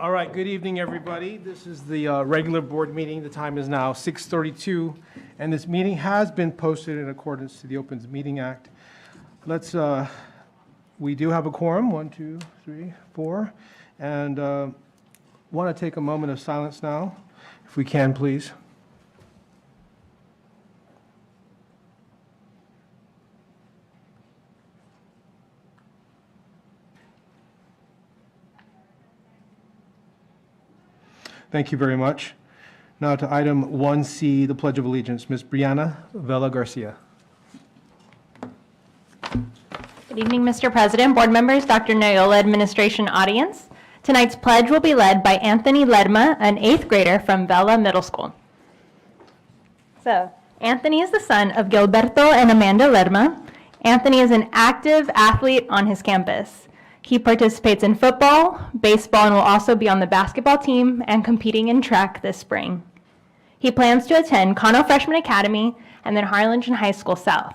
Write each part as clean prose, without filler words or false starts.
All right, good evening, everybody. This is the regular board meeting. The time is now 6:32, and this meeting has been posted in accordance to the Opens Meeting Act. We do have a quorum, 1, 2, 3, 4, and want to take a moment of silence now, if we can, please. Thank you very much. Now to item 1C, the Pledge of Allegiance. Ms. Brianna Vela Garcia. Good evening, Mr. President, board members, Dr. Noyola, administration, audience. Tonight's pledge will be led by Anthony Ledma, an 8th grader from Vela Middle School. So, Anthony is the son of Gilberto and Amanda Ledma. Anthony is an active athlete on his campus. He participates in football, baseball, and will also be on the basketball team and competing in track this spring. He plans to attend Cano Freshman Academy and then Harlingen High School South.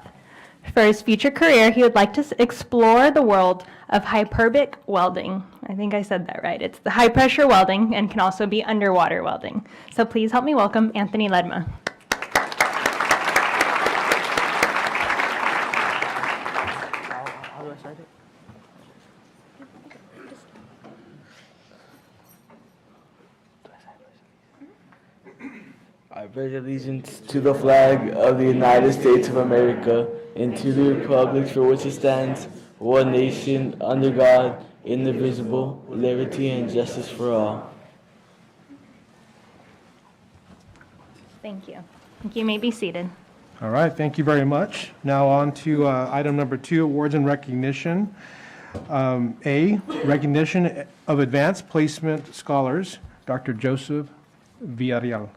For his future career, he would like to explore the world of hyperbaric welding. I think I said that right. It's the high pressure welding and can also be underwater welding. So please help me welcome Anthony Ledma. I pledge allegiance to the flag of the United States of America and to the republic for which it stands, one nation, under God, indivisible, liberty and justice for all. Thank you. You may be seated. All right, thank you very much. Now on to item number 2, awards and recognition. A, recognition of advanced placement scholars, Dr. Joseph Villarreal.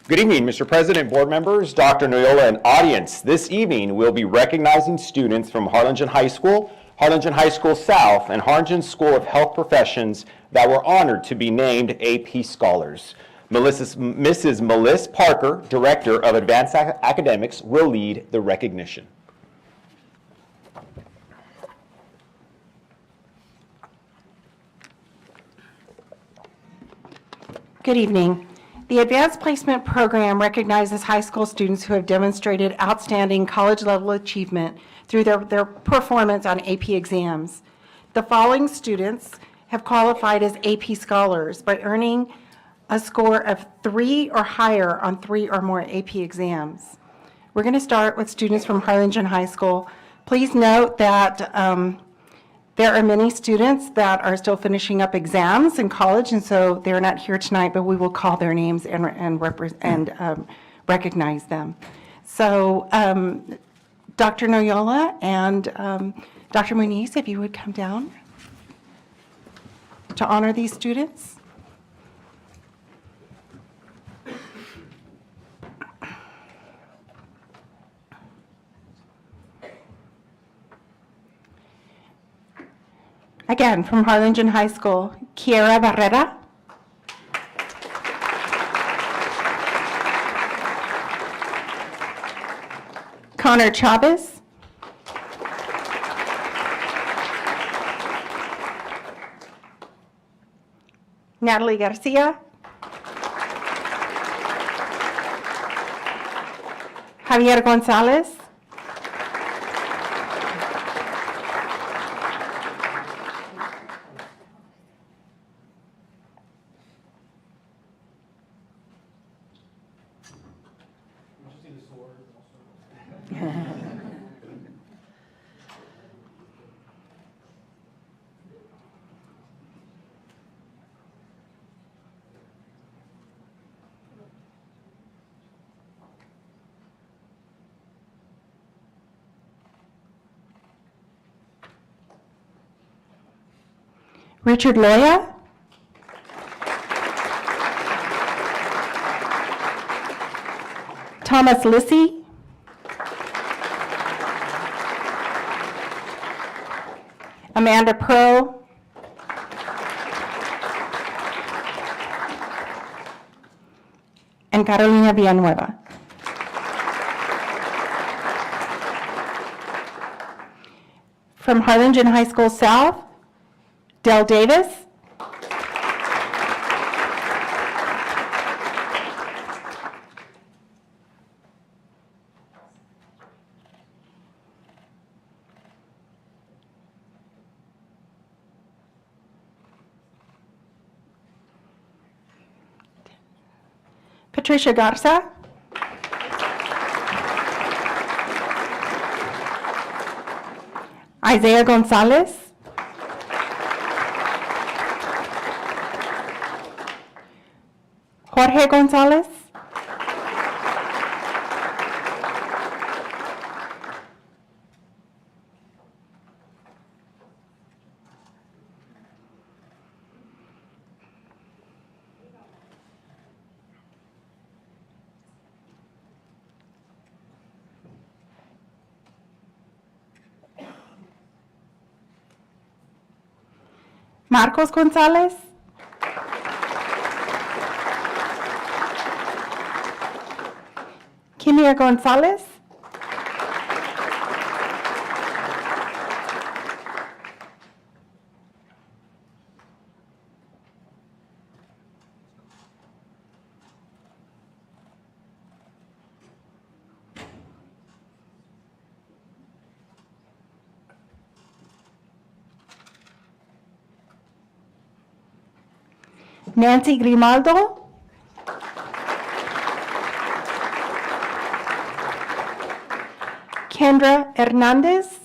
Good evening, Mr. President, board members, Dr. Noyola, and audience. This evening, we'll be recognizing students from Harlingen High School, Harlingen High School South, and Harlingen School of Health Professions that were honored to be named AP Scholars. Mrs. Melissa Parker, Director of Advanced Academics, will lead the recognition. Good evening. The Advanced Placement Program recognizes high school students who have demonstrated outstanding college-level achievement through their performance on AP exams. The following students have qualified as AP Scholars by earning a score of 3 or higher on 3 or more AP exams. We're going to start with students from Harlingen High School. Please note that there are many students that are still finishing up exams in college, and so they're not here tonight, but we will call their names and recognize them. So Dr. Noyola and Dr. Muniz, if you would come down to honor these students. Again, from Harlingen High School, Kiera Barrera. Connor Chavez. Natalie Garcia. Javier Gonzalez. Richard Loya. Thomas Lissy. Amanda Pro. And Carolina Villanueva. From Harlingen High School South, Dell Davis. Patricia Garza. Isaiah Gonzalez. Jorge Gonzalez. Marcos Gonzalez. Kimia Gonzalez. Nancy Grimaldo. Kendra Hernandez.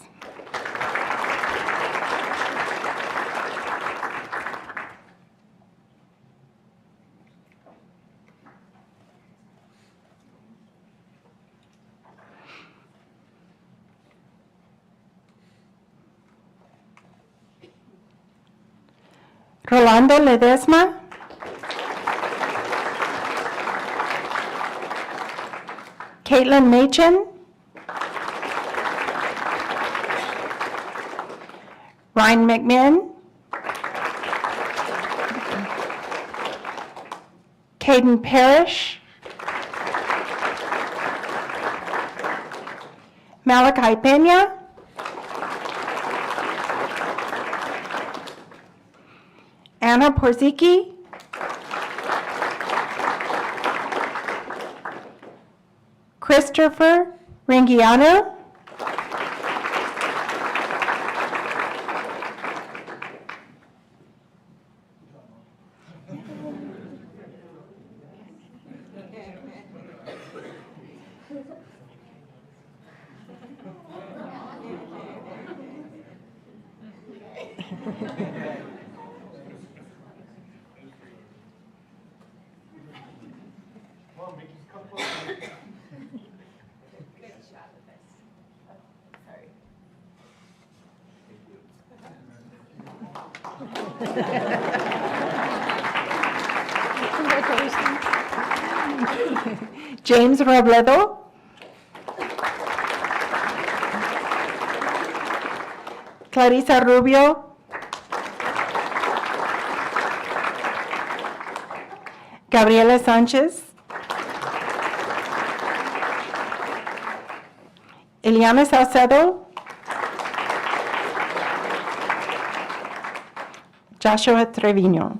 Rolando Ledesma. Caitlin Machin. Ryan McMinn. Caden Parrish. Malachi Pena. Anna Porzicki. Christopher Ringiano. James Robledo. Clarissa Rubio. Gabriela Sanchez. Eliana Salcedo. Joshua Trevino.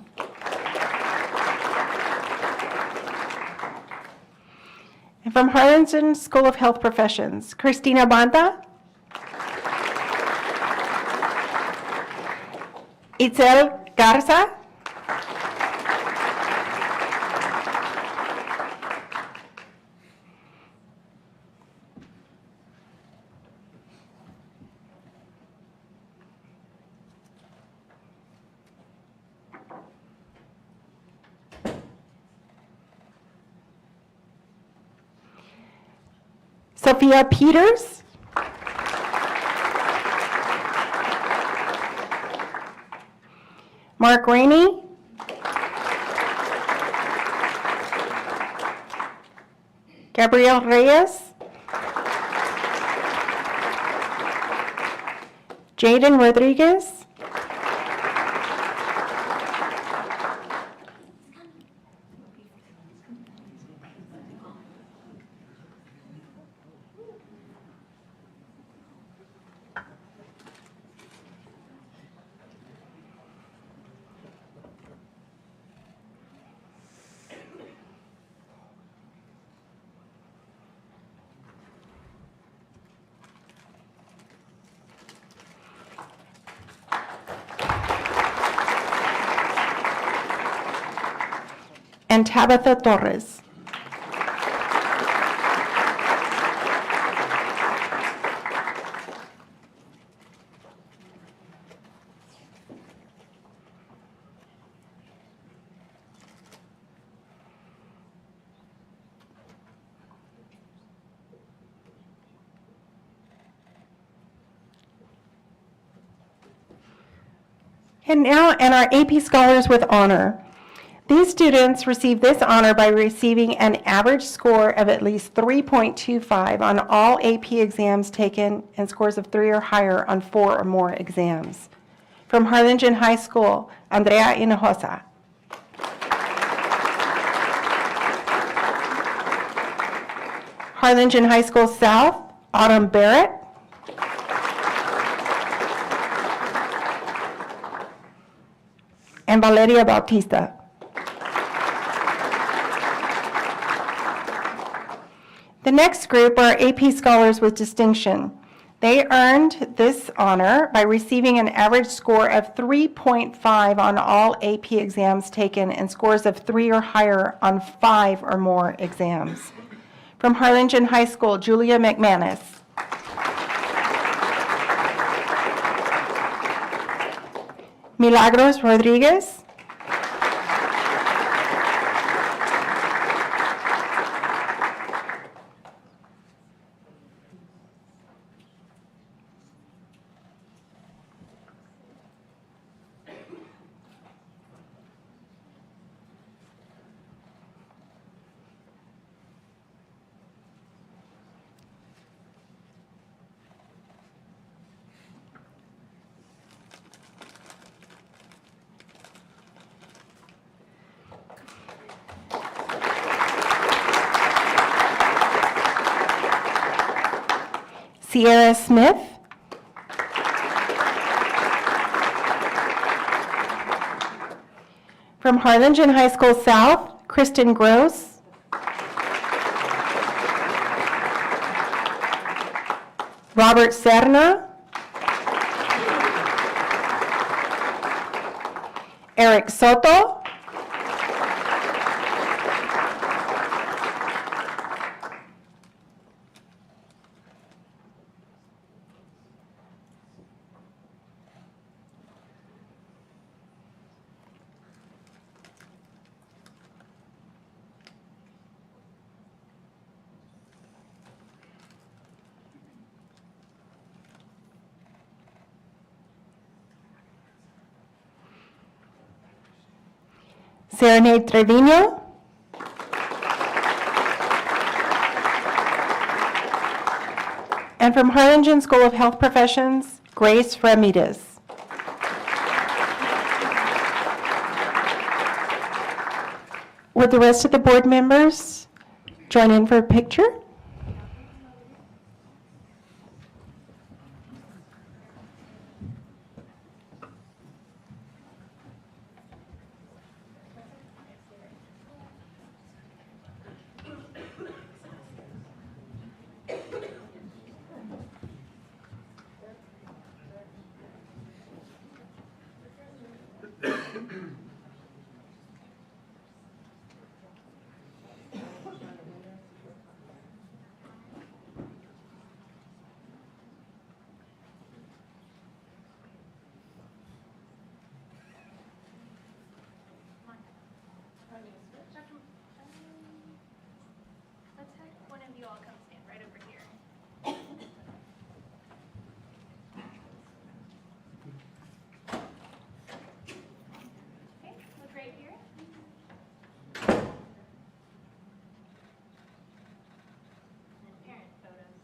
And from Harlingen School of Health Professions, Christina Banda. Itzel Garza. Sophia Peters. Mark Rainey. Gabriel Reyes. Jaden Rodriguez. and Tabitha Torres. And our AP Scholars with Honor. These students receive this honor by receiving an average score of at least 3.25 on all AP exams taken and scores of 3 or higher on 4 or more exams. From Harlingen High School, Andrea Hinojosa. Harlingen High School South, Autumn Barrett. And Valeria Bautista. The next group are AP Scholars with Distinction. They earned this honor by receiving an average score of 3.5 on all AP exams taken and scores of 3 or higher on 5 or more exams. From Harlingen High School, Julia McManus. Milagros Rodriguez. Sierra Smith. From Harlingen High School South, Kristen Gross. Robert Serna. Eric Soto. Serenade Trevino. And from Harlingen School of Health Professions, Grace Ramirez. Would the rest of the board members join in for a picture? Let's have one of you all come stand right over here. Okay, look right here. And parent photos.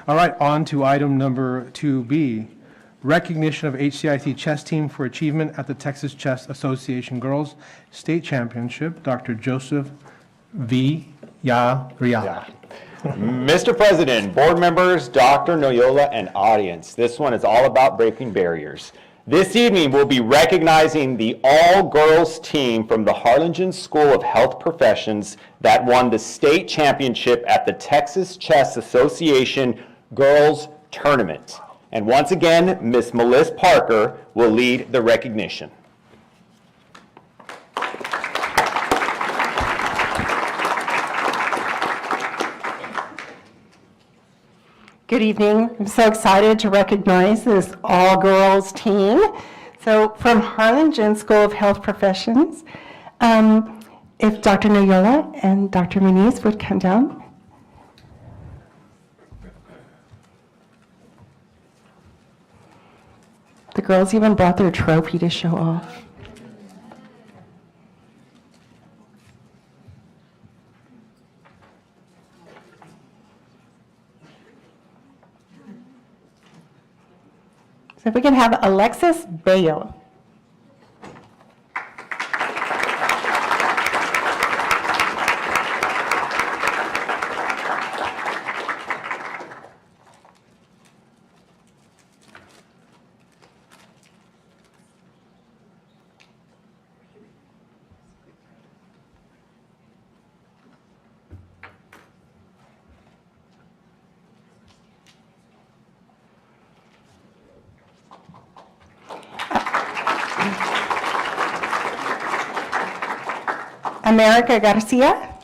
All right, on to item number 2B, recognition of HCIC chess team for achievement at the Texas Chess Association Girls State Championship. Dr. Joseph Villarreal. Mr. President, board members, Dr. Noyola, and audience, this one is all about breaking barriers. This evening, we'll be recognizing the all-girls team from the Harlingen School of Health Professions that won the state championship at the Texas Chess Association Girls Tournament. And once again, Miss Melissa Parker will lead the recognition. Good evening. I'm so excited to recognize this all-girls team. So from Harlingen School of Health Professions, if Dr. Noyola and Dr. Muniz would come down. The girls even brought their trophy to show off. So if we can have Alexis Bayo. America Garcia.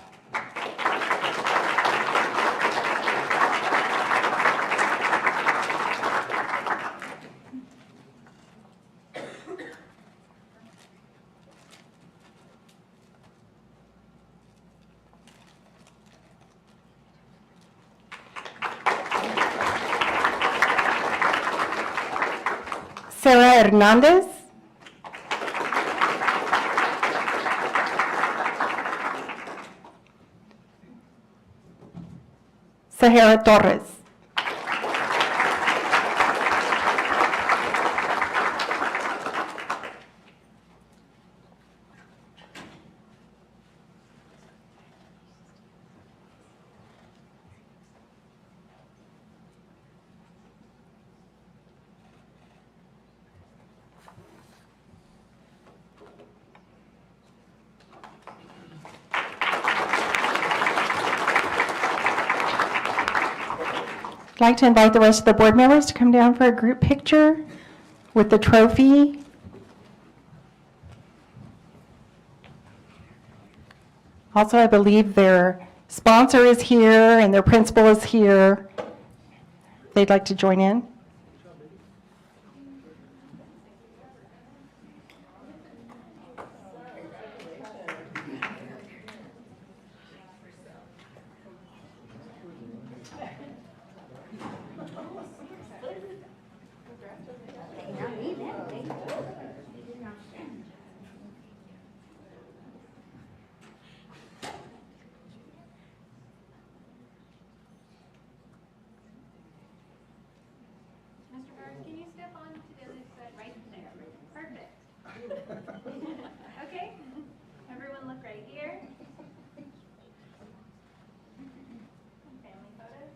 Sarah Hernandez. Sahara Torres. I'd like to invite the rest of the board members to come down for a group picture with the trophy. Also, I believe their sponsor is here and their principal is here. They'd like to join in. Can you step on to the other side right there? Perfect. Okay, everyone look right here. Family photos.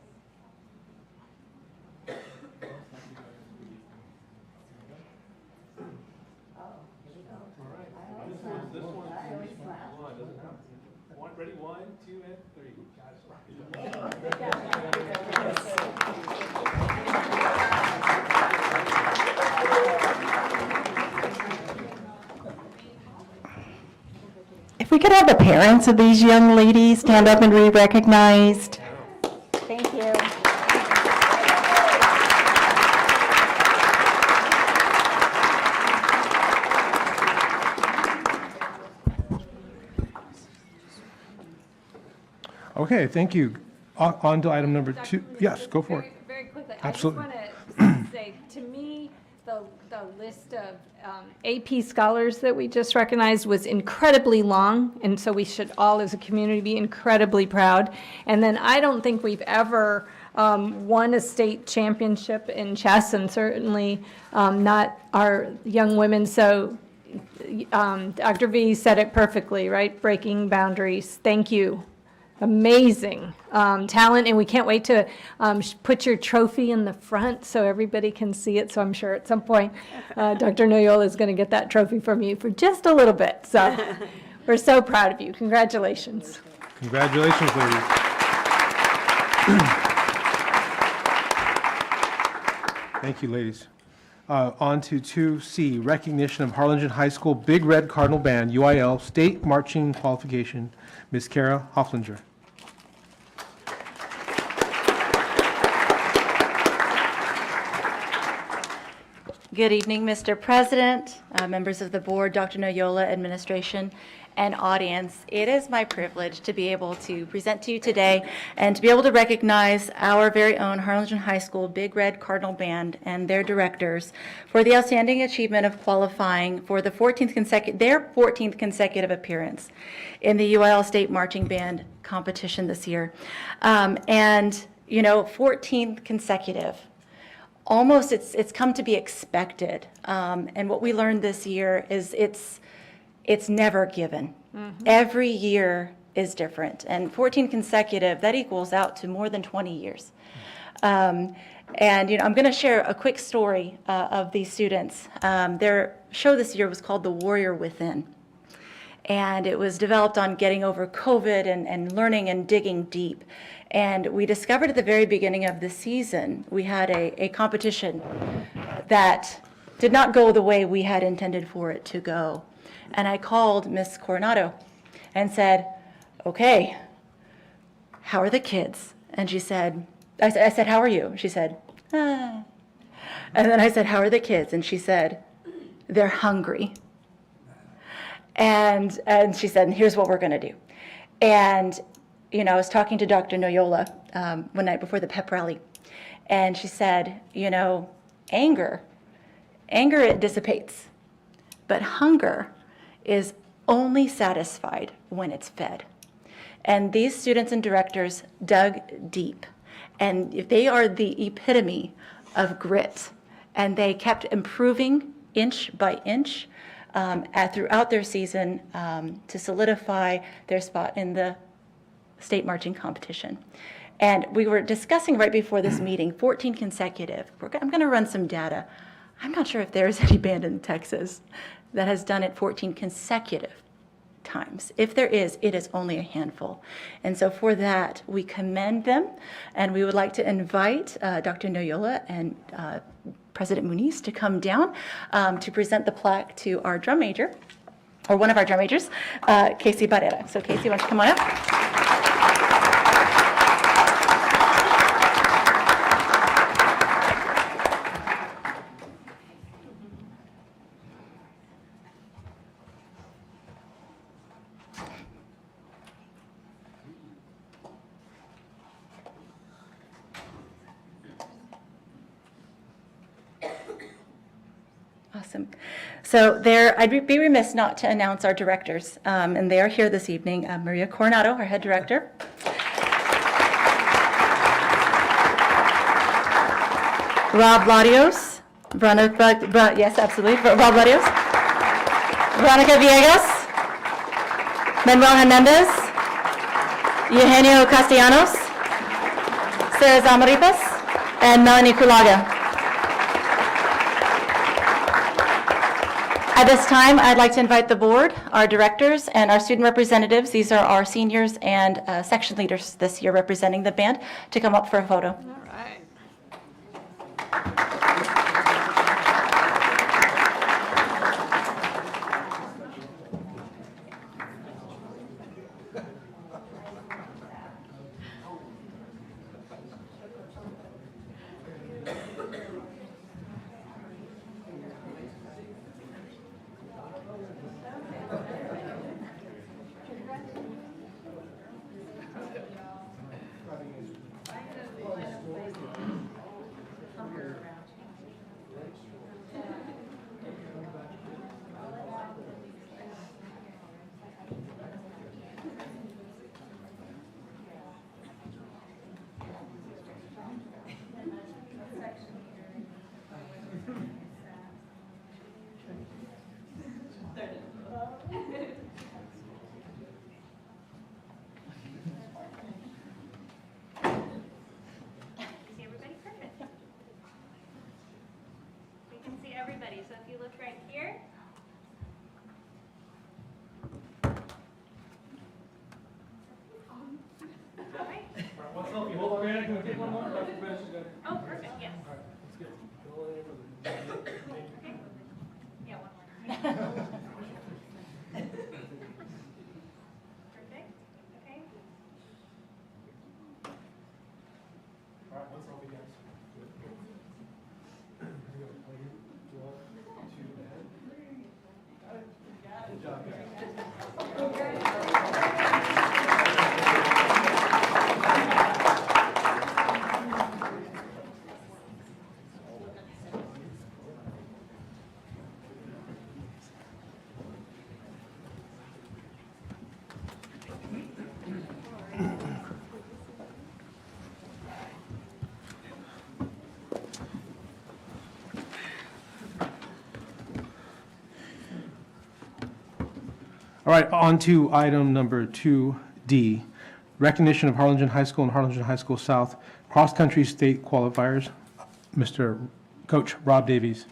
Ready, 1, 2, and 3. If we could have the parents of these young ladies stand up and be recognized. Thank you. Okay, thank you. On to item number 2. Yes, go for it. Very quickly, Absolutely. I just want to say, to me, the list of AP scholars that we just recognized was incredibly long, and so we should all, as a community, be incredibly proud. And then I don't think we've ever won a state championship in chess, and certainly not our young women. So Dr. V said it perfectly, right? Breaking boundaries. Thank you. Amazing talent, and we can't wait to put your trophy in the front so everybody can see it. So I'm sure at some point Dr. Noyola is going to get that trophy from you for just a little bit. So we're so proud of you. Congratulations. Congratulations, ladies. Thank you, ladies. On to 2C, recognition of Harlingen High School Big Red Cardinal Band, UIL, state marching qualification. Ms. Kara Hofflinger. Good evening, Mr. President, members of the board, Dr. Noyola, administration, and audience. It is my privilege to be able to present to you today and to be able to recognize our very own Harlingen High School Big Red Cardinal Band and their directors for the outstanding achievement of qualifying for the 14th consecutive appearance in the UIL State Marching Band competition this year. And, you know, 14th consecutive. Almost it's come to be expected. And what we learned this year is it's never given. Every year is different. And 14 consecutive, that equals out to more than 20 years. And you know, I'm going to share a quick story of these students. Their show this year was called The Warrior Within. And it was developed on getting over COVID and learning and digging deep. And we discovered at the very beginning of the season, we had a competition that did not go the way we had intended for it to go. And I called Miss Coronado and said, okay, how are the kids? And she said, I said, how are you? She said, ah. And then I said, how are the kids? And she said, they're hungry. And she said, here's what we're going to do. And, you know, I was talking to Dr. Noyola one night before the pep rally, and she said, you know, anger, it dissipates, but hunger is only satisfied when it's fed. And these students and directors dug deep, and they are the epitome of grit, and they kept improving inch by inch throughout their season to solidify their spot in the state marching competition. And we were discussing right before this meeting, 14 consecutive. I'm going to run some data. I'm not sure if there's any band in Texas that has done it 14 consecutive times. If there is, it is only a handful. And so for that, we commend them. And we would like to invite Dr. Noyola and President Muniz to come down to present the plaque to our drum major, or one of our drum majors, Casey Barrera. So Casey, why don't you come on up? Awesome. So I'd be remiss not to announce our directors, and they are here this evening. Maria Coronado, our head director. Rob Larios. Yes, absolutely. Rob Larios. Veronica Villegas. Manuel Hernandez. Eugenio Castellanos. Sarah Zamaripas. And Melanie Kulaga. At this time, I'd like to invite the board, our directors, and our student representatives, these are our seniors and section leaders this year representing the band, to come up for a photo. All right. All right, on to item number 2D, recognition of Harlingen High School and Harlingen High School South cross-country state qualifiers. Mr. Coach Rob Davies.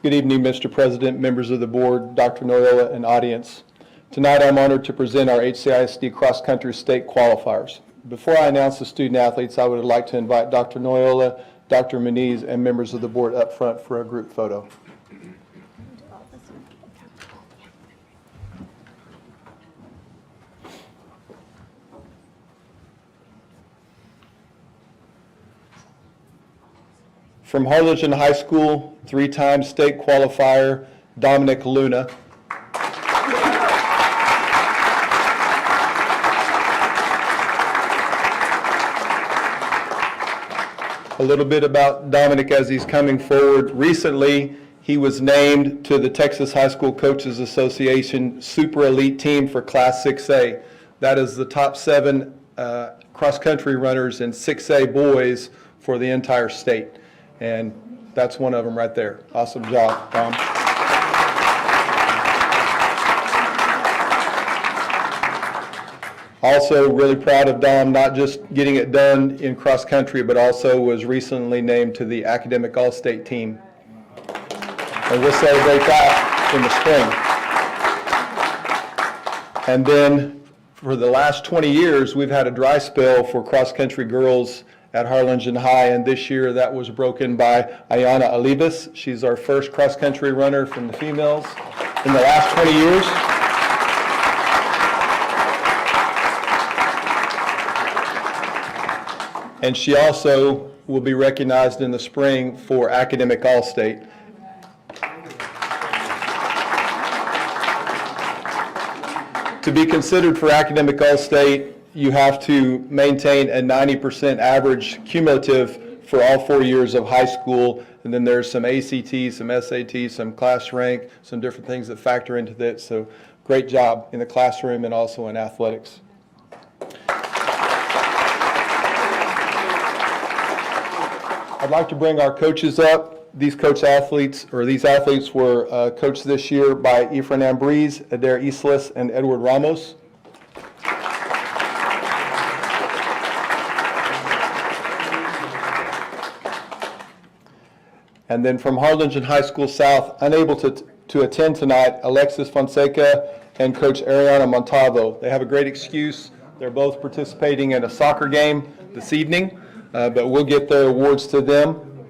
Good evening, Mr. President, members of the board, Dr. Noyola, and audience. Tonight, I'm honored to present our HCISD cross-country state qualifiers. Before I announce the student athletes, I would like to invite Dr. Noyola, Dr. Muniz, and members of the board up front for a group photo. From Harlingen High School, three-time state qualifier, Dominic Luna. A little bit about Dominic as he's coming forward. Recently, he was named to the Texas High School Coaches Association Super Elite Team for Class 6A. That is the top 7 cross-country runners in 6A boys for the entire state. And that's one of them right there. Awesome job, Dom. Also really proud of Dom, not just getting it done in cross country, but also was recently named to the Academic All-State team. And we'll celebrate that in the spring. And then for the last 20 years, we've had a dry spell for cross-country girls at Harlingen High, and this year that was broken by Ayana Olivas. She's our first cross-country runner from the females in the last 20 years. And she also will be recognized in the spring for Academic All-State. To be considered for Academic All-State, you have to maintain a 90% average cumulative for all 4 years of high school, and then there's some ACT, some SAT, some class rank, some different things that factor into that. So great job in the classroom and also in athletics. I'd like to bring our coaches up. These athletes were coached this year by Efrain Ambriz, Adair Islas, and Edward Ramos. And then from Harlingen High School South, unable to attend tonight, Alexis Fonseca and Coach Ariana Montalvo. They have a great excuse. They're both participating in a soccer game this evening, but we'll get their awards to them.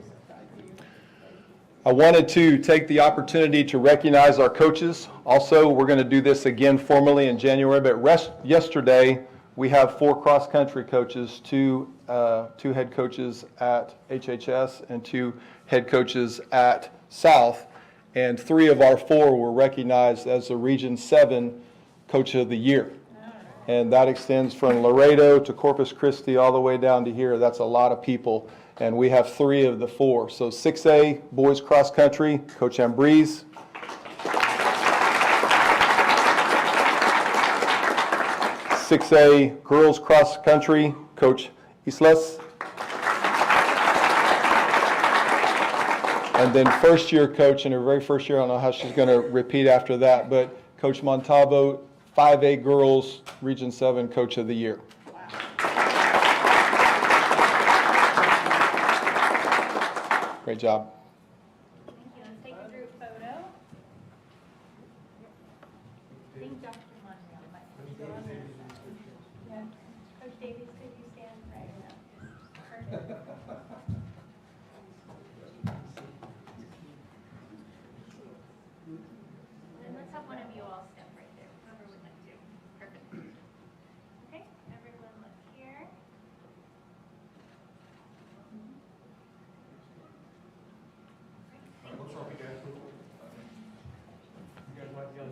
I wanted to take the opportunity to recognize our coaches. Also, we're going to do this again formally in January, but yesterday we have 4 cross-country coaches, 2 head coaches at HHS and 2 head coaches at South, and 3 of our 4 were recognized as the Region 7 Coach of the Year. And that extends from Laredo to Corpus Christi all the way down to here. That's a lot of people, and we have 3 of the 4. So 6A boys cross country, Coach Ambriz. 6A girls cross country, Coach Islas. And then first year coach in her very first year, I don't know how she's going to repeat after that, but Coach Montalvo, 5A girls, Region 7 Coach of the Year. Great job. Thank you. Let's take a group photo. I think Dr. Monreal might go on there. Yeah. Coach Davies, could you stand right now? Perfect. And let's have one of you all step right there, whoever would like to. Perfect. Okay, everyone look here. You guys might be on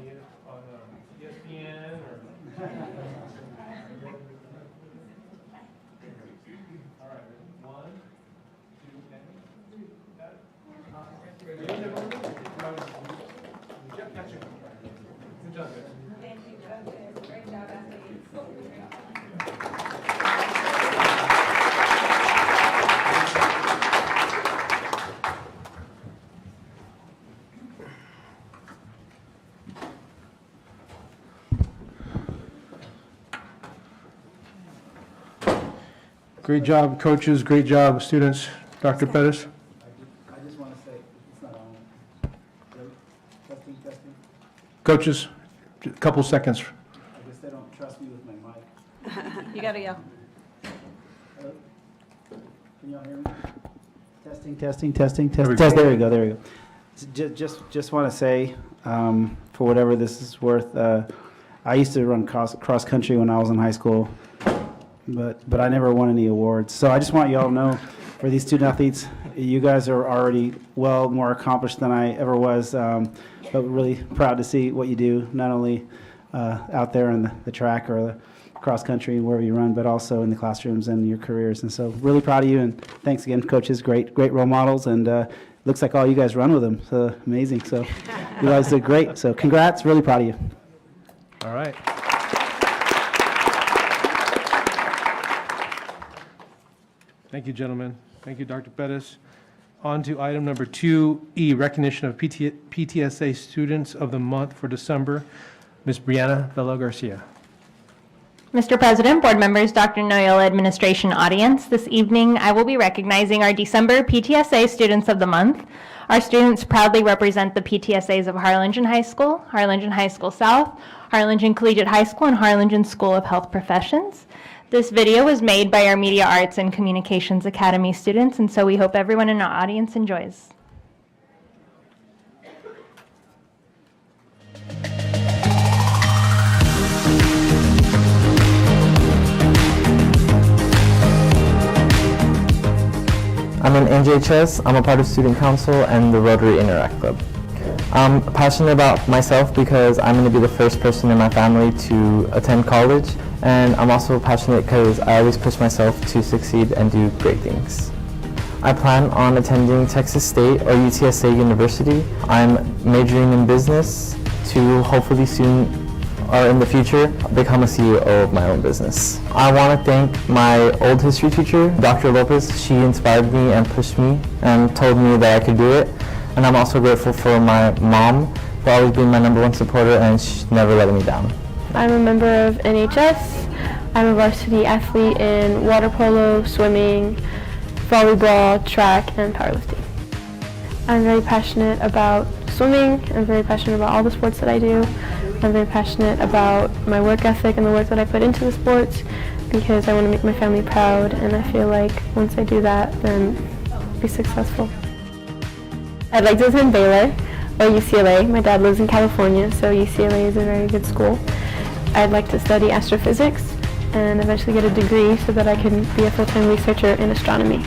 ESPN or? All right, 1, 2, and 3. Got it? Good job, guys. Thank you, coaches. Great job, athletes. Great job, coaches. Great job, students. Dr. Pettis? I just want to say, it's not on. Testing, testing. Coaches, a couple seconds. I guess they don't trust me with my mic. You got to yell. Hello? Can y'all hear me? Testing, testing, testing, There we test, go. there we go, there we go. Just want to say, for whatever this is worth, I used to run cross country when I was in high school, but I never won any awards. So I just want y'all to know, for these student athletes, you guys are already well more accomplished than I ever was, but we're really proud to see what you do, not only out there in the track or the cross country, wherever you run, but also in the classrooms and your careers. And so really proud of you, and thanks again, coaches, great role models, and looks like all you guys run with them, so amazing. So you guys did great, so congrats, really proud of you. All right. Thank you, gentlemen. Thank you, Dr. Pettis. On to item number 2E, recognition of PTSA Students of the Month for December. Ms. Brianna Vela Garcia. Mr. President, board members, Dr. Noyola, administration, audience, this evening I will be recognizing our December PTSA Students of the Month. Our students proudly represent the PTSAs of Harlingen High School, Harlingen High School South, Harlingen Collegiate High School, and Harlingen School of Health Professions. This video was made by our Media Arts and Communications Academy students, and so we hope everyone in our audience enjoys. I'm in NJHS, I'm a part of Student Council and the Rotary Interact Club. I'm passionate about myself because I'm going to be the first person in my family to attend college, and I'm also passionate because I always push myself to succeed and do great things. I plan on attending Texas State or UTSA University. I'm majoring in business to hopefully soon or in the future become a CEO of my own business. I want to thank my old history teacher, Dr. Lopez. She inspired me and pushed me and told me that I could do it. And I'm also grateful for my mom for always being my #1 supporter and never letting me down. I'm a member of NHS. I'm a varsity athlete in water polo, swimming, volleyball, track, and powerlifting. I'm very passionate about swimming. I'm very passionate about all the sports that I do. I'm very passionate about my work ethic and the work that I put into the sports because I want to make my family proud, and I feel like once I do that, then I'll be successful. I'd like to attend Baylor or UCLA. My dad lives in California, so UCLA is a very good school. I'd like to study astrophysics and eventually get a degree so that I can be a full-time researcher in astronomy.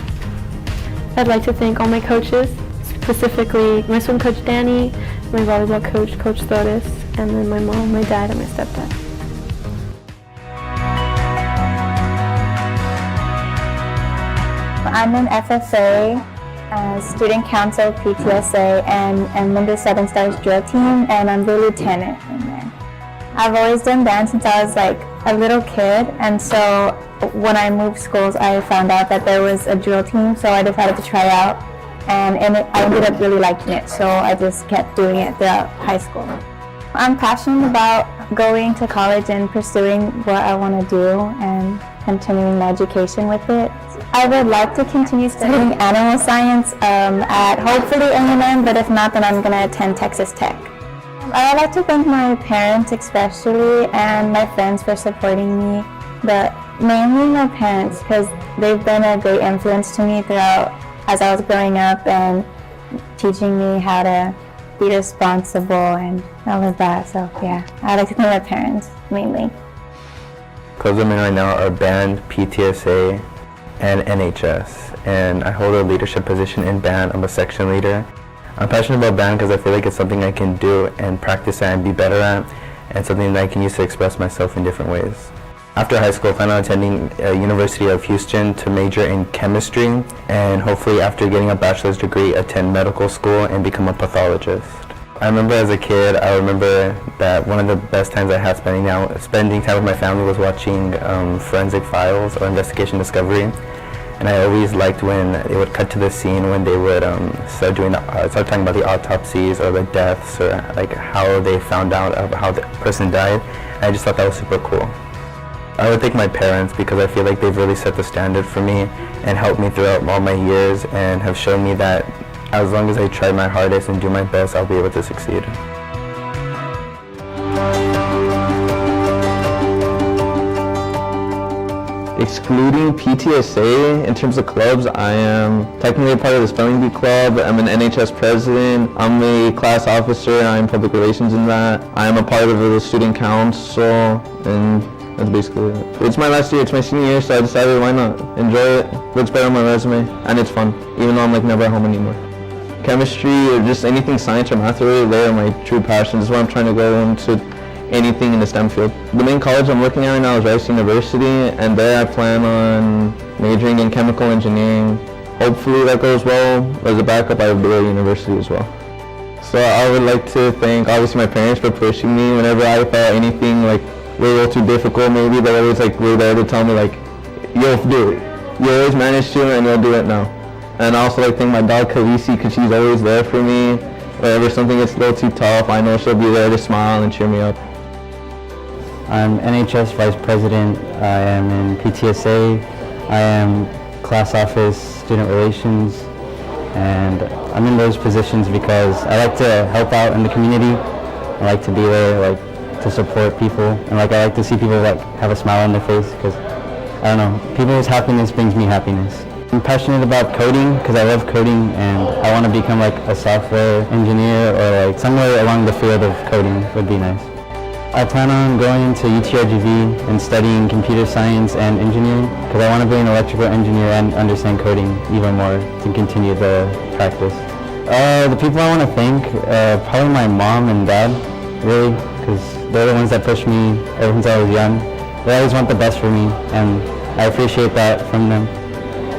I'd like to thank all my coaches, specifically my swim coach Danny, my volleyball coach, Coach Thoris, and then my mom, my dad, and my stepdad. I'm an FFA, Student Council, PTSA, and I'm in the Seven Stars drill team, and I'm the lieutenant in there. I've always done band since I was like a little kid, and so when I moved schools, I found out that there was a drill team, so I decided to try out, and I ended up really liking it, so I just kept doing it throughout high school. I'm passionate about going to college and pursuing what I want to do and continuing my education with it. I would like to continue studying animal science at hopefully A&M, but if not, then I'm going to attend Texas Tech. I would like to thank my parents especially and my friends for supporting me, but mainly my parents because they've been a great influence to me throughout as I was growing up and teaching me how to be responsible and all of that. So yeah, I'd like to thank my parents mainly. Clubs I'm in right now are band, PTSA, and NHS, and I hold a leadership position in band. I'm a section leader. I'm passionate about band because I feel like it's something I can do and practice at and be better at, and something that I can use to express myself in different ways. After high school, I plan on attending University of Houston to major in chemistry, and hopefully after getting a bachelor's degree, attend medical school and become a pathologist. I remember as a kid, I remember that one of the best times I had spending time with my family was watching Forensic Files or Investigation Discovery. And I always liked when it would cut to the scene when they would start talking about the autopsies or the deaths or like how they found out about how the person died. And I just thought that was super cool. I would thank my parents because I feel like they've really set the standard for me and helped me throughout all my years and have shown me that as long as I try my hardest and do my best, I'll be able to succeed. Excluding PTSA, in terms of clubs, I am technically a part of the Spelling Bee Club. I'm an NHS president. I'm a class officer. I'm public relations in that. I am a part of the student council, and that's basically it. It's my last year. It's my senior year, so I decided why not? Enjoy it. Looks better on my resume, and it's fun, even though I'm like never at home anymore. Chemistry or just anything science or math related, they are my true passions. This is why I'm trying to go into anything in the STEM field. The main college I'm looking at right now is Rice University, and there I plan on majoring in chemical engineering. Hopefully that goes well. As a backup, I have Baylor University as well. So I would like to thank obviously my parents for pushing me whenever I felt anything like a little too difficult. Maybe they always were there to tell me you'll do it. You always manage to, and you'll do it now. And I also thank my dog Khaleesi because she's always there for me. Whenever something gets a little too tough, I know she'll be there to smile and cheer me up. I'm NHS Vice President. I am in PTSA. I am class office, student relations, and I'm in those positions because I like to help out in the community. I like to be there, to support people, and I like to see people have a smile on their face because I don't know, people's happiness brings me happiness. I'm passionate about coding because I love coding, and I want to become a software engineer or somewhere along the field of coding would be nice. I plan on going to UTRGV and studying computer science and engineering because I want to be an electrical engineer and understand coding even more to continue the practice. The people I want to thank, probably my mom and dad, really, because they're the ones that pushed me ever since I was young. They always want the best for me, and I appreciate that from them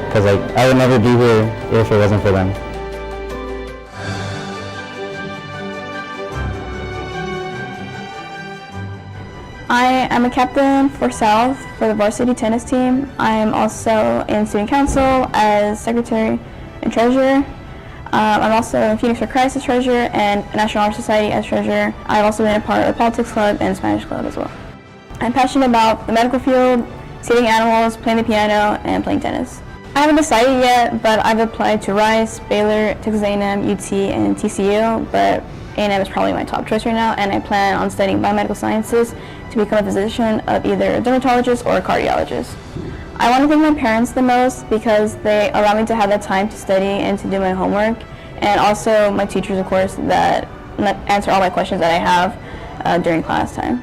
because I would never be here if it wasn't for them. I am a captain for South for the varsity tennis team. I am also in student council as secretary and treasurer. I'm also in Phoenix for Christ as treasurer and National Honor Society as treasurer. I've also been a part of the politics club and Spanish club as well. I'm passionate about the medical field, saving animals, playing the piano, and playing tennis. I haven't decided yet, but I've applied to Rice, Baylor, Texas A&M, UT, and TCU, but A&M is probably my top choice right now, and I plan on studying biomedical sciences to become a physician of either a dermatologist or a cardiologist. I want to thank my parents the most because they allow me to have the time to study and to do my homework, and also my teachers, of course, that answer all my questions that I have during class time.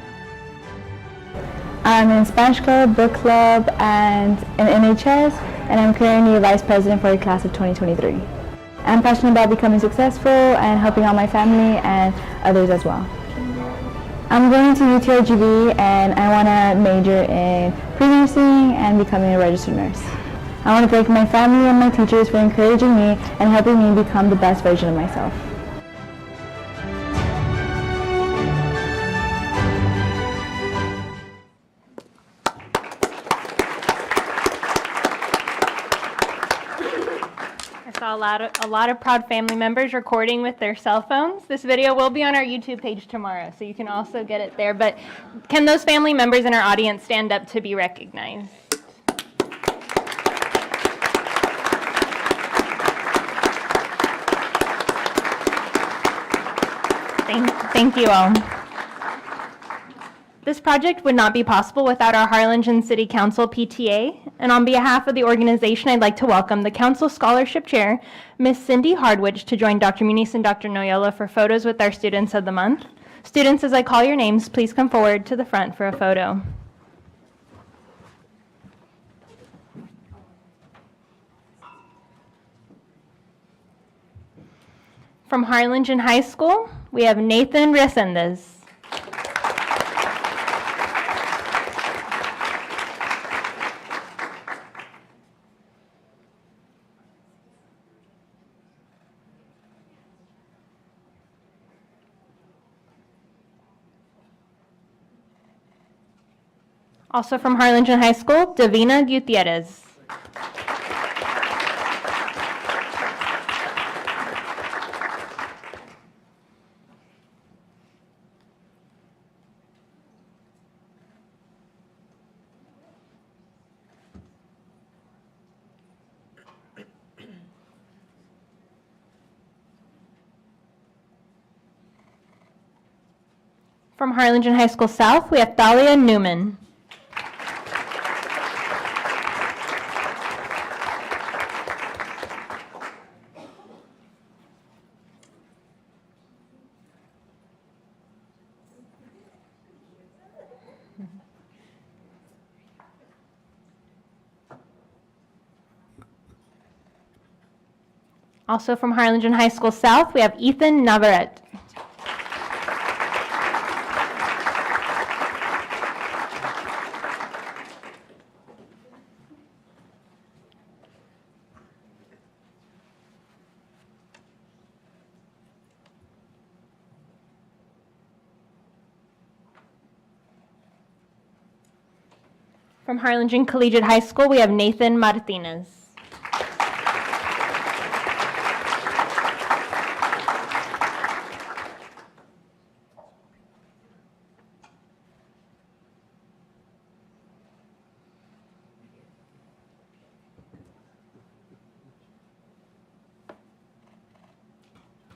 I'm in Spanish club, book club, and in NHS, and I'm currently vice president for the class of 2023. I'm passionate about becoming successful and helping out my family and others as well. I'm going to UTRGV and I want to major in pre-nursing and becoming a registered nurse. I want to thank my family and my teachers for encouraging me and helping me become the best version of myself. A lot of proud family members recording with their cell phones. This video will be on our YouTube page tomorrow, so you can also get it there. But can those family members in our audience stand up to be recognized? Thank you all. This project would not be possible without our Harlingen City Council PTA, and on behalf of the organization, I'd like to welcome the Council Scholarship Chair, Ms. Cindy Hardwich, to join Dr. Muniz and Dr. Noyola for photos with our Students of the Month. Students, as I call your names, please come forward to the front for a photo. From Harlingen High School, we have Nathan Resendez. Also from Harlingen High School, Davina Gutierrez. From Harlingen High School South, we have Thalia Newman. Also from Harlingen High School South, we have Ethan Navarrete. From Harlingen Collegiate High School, we have Nathan Martinez.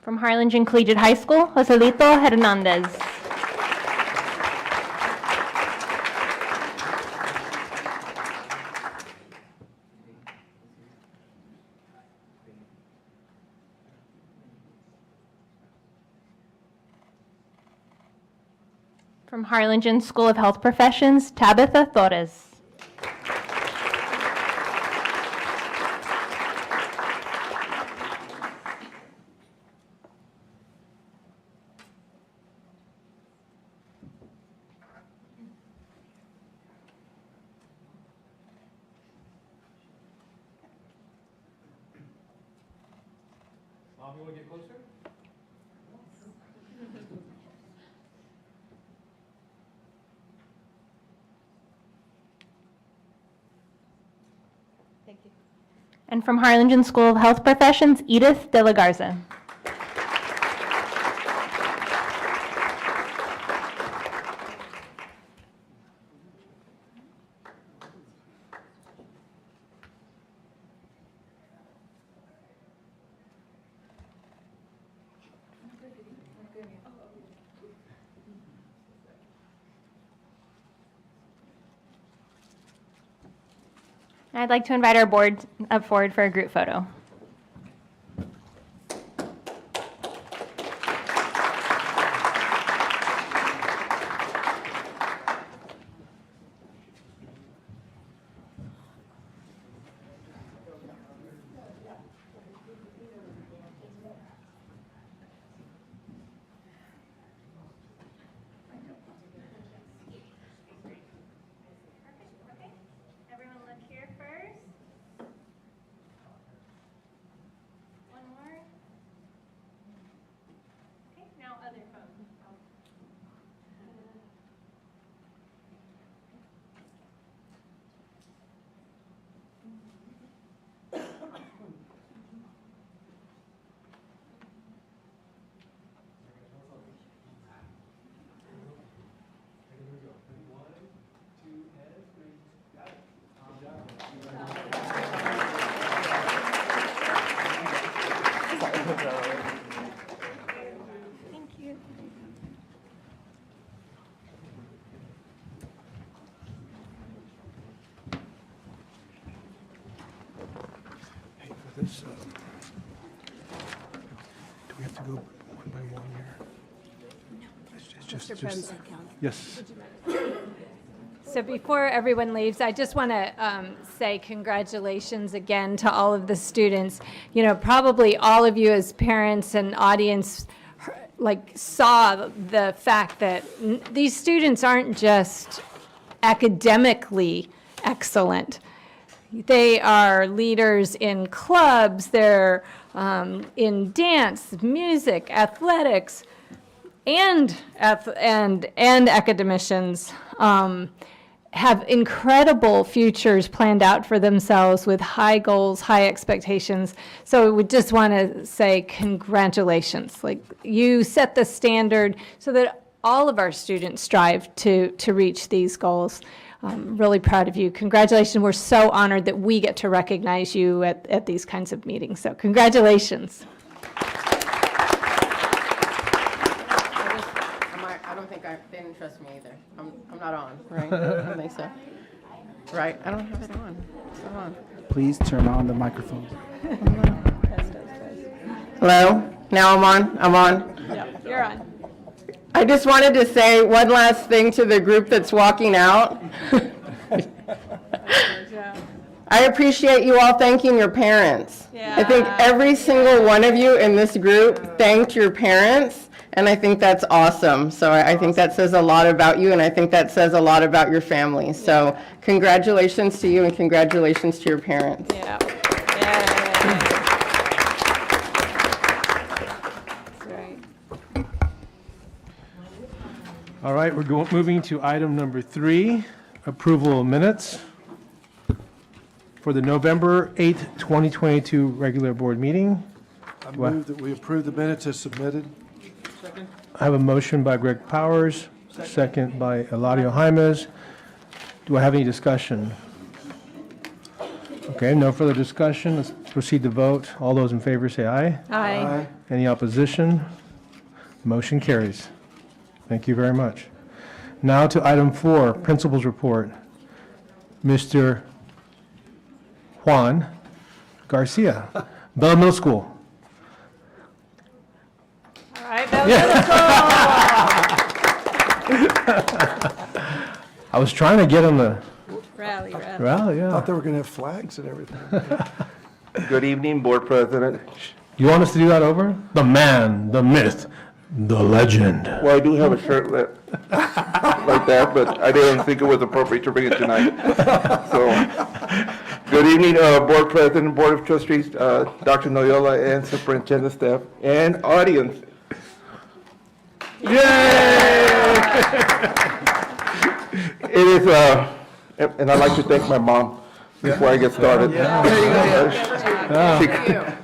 From Harlingen Collegiate High School, Joselito Hernandez. From Harlingen School of Health Professions, Tabitha Torres. Mom, you want to get closer? And from Harlingen School of Health Professions, Edith De La Garza. I'd like to invite our board up forward for a group photo. Everyone look here first. One more. Okay, now other phone. Thank you. Hey, for this, do we have to go one by one here? No. It's just, yes. So before everyone leaves, I just want to say congratulations again to all of the students. You know, probably all of you as parents and audience saw the fact that these students aren't just academically excellent. They are leaders in clubs, they're in dance, music, athletics, and academicians. Have incredible futures planned out for themselves with high goals, high expectations. So we just want to say congratulations. Like, you set the standard so that all of our students strive to reach these goals. Really proud of you. Congratulations. We're so honored that we get to recognize you at these kinds of meetings. So congratulations. I don't think they didn't trust me either. I'm not on, right? I don't think so. Right, I don't have it on. It's not on. Please turn on the microphone. Hello? Now I'm on? I'm on? Yeah, you're on. I just wanted to say one last thing to the group that's walking out. I appreciate you all thanking your parents. I think every single one of you in this group thanked your parents, and I think that's awesome. So I think that says a lot about you, and I think that says a lot about your family. So congratulations to you, and congratulations to your parents. Yeah. That's right. All right, we're moving to item number 3, approval of minutes for the November 8th, 2022 regular board meeting. I move that we approve the minutes as submitted. I have a motion by Greg Powers, second by Eladio Jaimes. Do I have any discussion? Okay, no further discussion. Let's proceed to vote. All those in favor say aye. Aye. Any opposition? Motion carries. Thank you very much. Now to item 4, principal's report. Mr. Juan Garcia, Bella Middle School. All right, Bella Middle School. I was trying to get him to Rally. rally, yeah. Thought they were going to have flags and everything. Good evening, Board President. You want us to do that over? The man, the myth, the legend. Well, I do have a shirt like that, but I didn't think it was appropriate to bring it tonight. So, good evening, Board President, Board of Trustees, Dr. Noyola, and Superintendent staff, and audience. Yay! It is, and I'd like to thank my mom before I get started.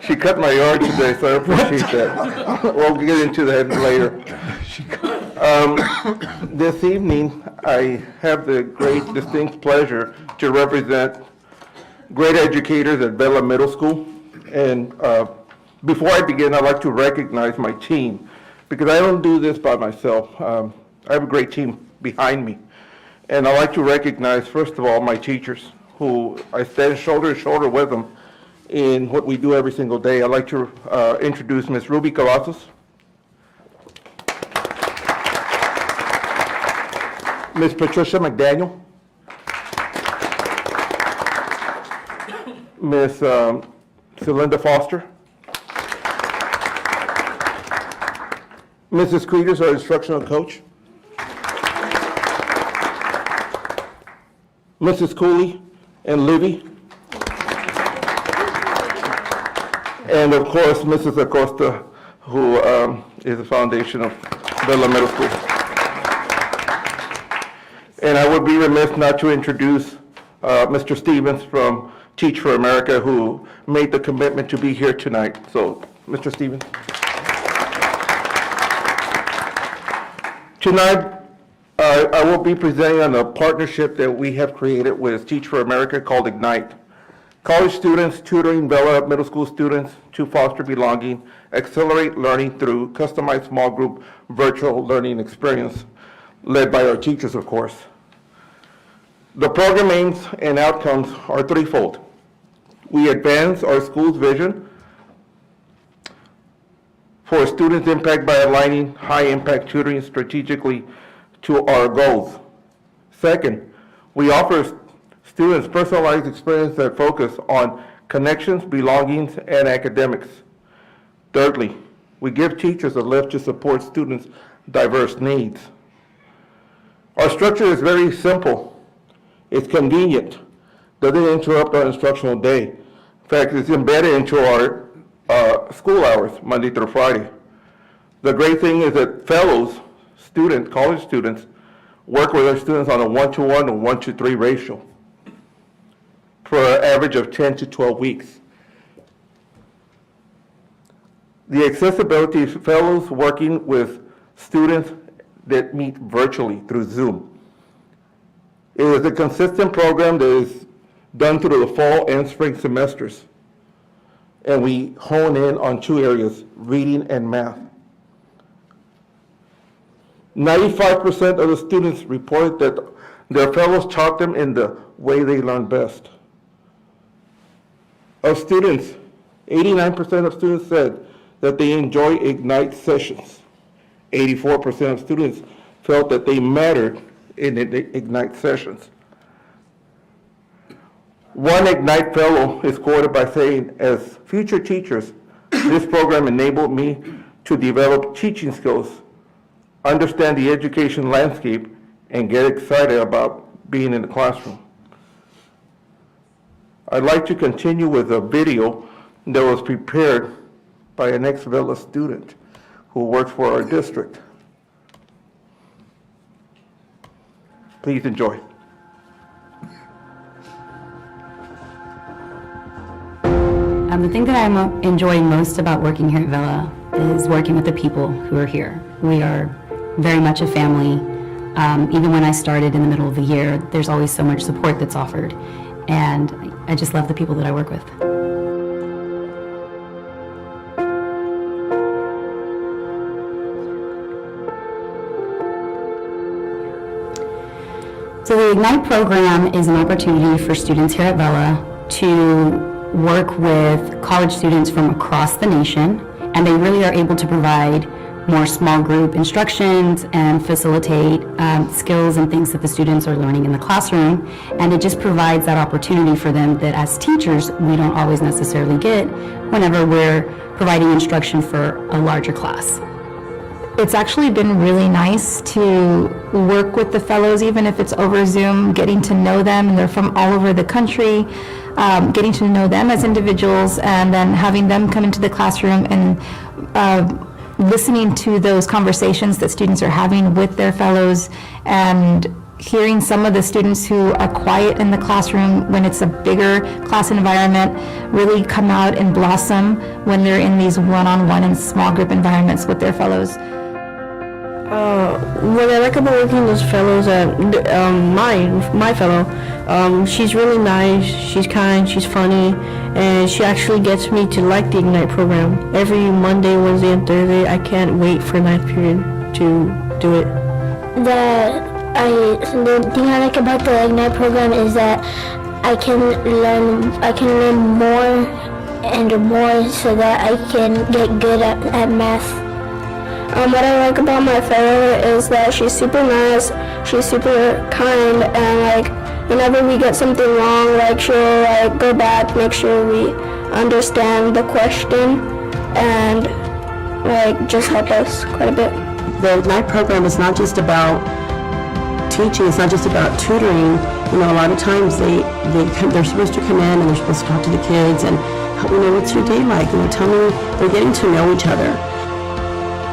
She cut my yard today, so I appreciate that. We'll get into that later. This evening, I have the great distinct pleasure to represent great educators at Bella Middle School. And before I begin, I'd like to recognize my team, because I don't do this by myself. I have a great team behind me. And I'd like to recognize, first of all, my teachers, who I stand shoulder to shoulder with them in what we do every single day. I'd like to introduce Ms. Ruby Cavazos, Ms. Patricia McDaniel, Ms. Celinda Foster, Mrs. Creeders, our instructional coach, Mrs. Cooley and Libby, and of course, Mrs. Acosta, who is the foundation of Bella Middle School. And I would be remiss not to introduce Mr. Stevens from Teach for America, who made the commitment to be here tonight. So, Mr. Stevens. Tonight, I will be presenting on a partnership that we have created with Teach for America called Ignite. College students tutoring Bella Middle School students to foster belonging, accelerate learning through customized small group virtual learning experience, led by our teachers, of course. The program aims and outcomes are threefold. We advance our school's vision for students' impact by aligning high-impact tutoring strategically to our goals. Second, we offer students personalized experience that focus on connections, belongings, and academics. Thirdly, we give teachers a lift to support students' diverse needs. Our structure is very simple. It's convenient, doesn't interrupt our instructional day. In fact, it's embedded into our school hours, Monday through Friday. The great thing is that fellows, students, college students, work with our students on a 1-to-1 or 1-to-3 ratio for an average of 10 to 12 weeks. The accessibility fellows working with students that meet virtually through Zoom. It is a consistent program that is done through the fall and spring semesters. And we hone in on two areas, reading and math. 95% of the students reported that their fellows taught them in the way they learn best. Of students, 89% of students said that they enjoy Ignite sessions. 84% of students felt that they mattered in Ignite sessions. One Ignite fellow is quoted by saying, "As future teachers, this program enabled me to develop teaching skills, understand the education landscape, and get excited about being in the classroom." I'd like to continue with a video that was prepared by an ex-Vela student who works for our district. Please enjoy. The thing that I'm enjoying most about working here at Vela is working with the people who are here. We are very much a family. Even when I started in the middle of the year, there's always so much support that's offered. And I just love the people that I work with. So the Ignite program is an opportunity for students here at Vela to work with college students from across the nation, and they really are able to provide more small group instructions and facilitate skills and things that the students are learning in the classroom. And it just provides that opportunity for them that as teachers, we don't always necessarily get whenever we're providing instruction for a larger class. It's actually been really nice to work with the fellows, even if it's over Zoom, getting to know them, and they're from all over the country, getting to know them as individuals, and then having them come into the classroom and listening to those conversations that students are having with their fellows, and hearing some of the students who are quiet in the classroom when it's a bigger class environment really come out and blossom when they're in these one-on-one and small group environments with their fellows. What I like about working with fellows, my fellow, she's really nice, she's kind, she's funny, and she actually gets me to like the Ignite program. Every Monday, Wednesday, and Thursday, I can't wait for ninth period to do it. The thing I like about the Ignite program is that I can learn more and more so that I can get good at math. What I like about my fellow is that she's super nice, she's super kind, and like whenever we get something wrong, like she'll like go back, make sure we understand the question, and like just help us quite a bit. The Ignite program is not just about teaching, it's not just about tutoring. You know, a lot of times they're supposed to come in and they're supposed to talk to the kids and, you know, what's your day like? You know, tell me, they're getting to know each other.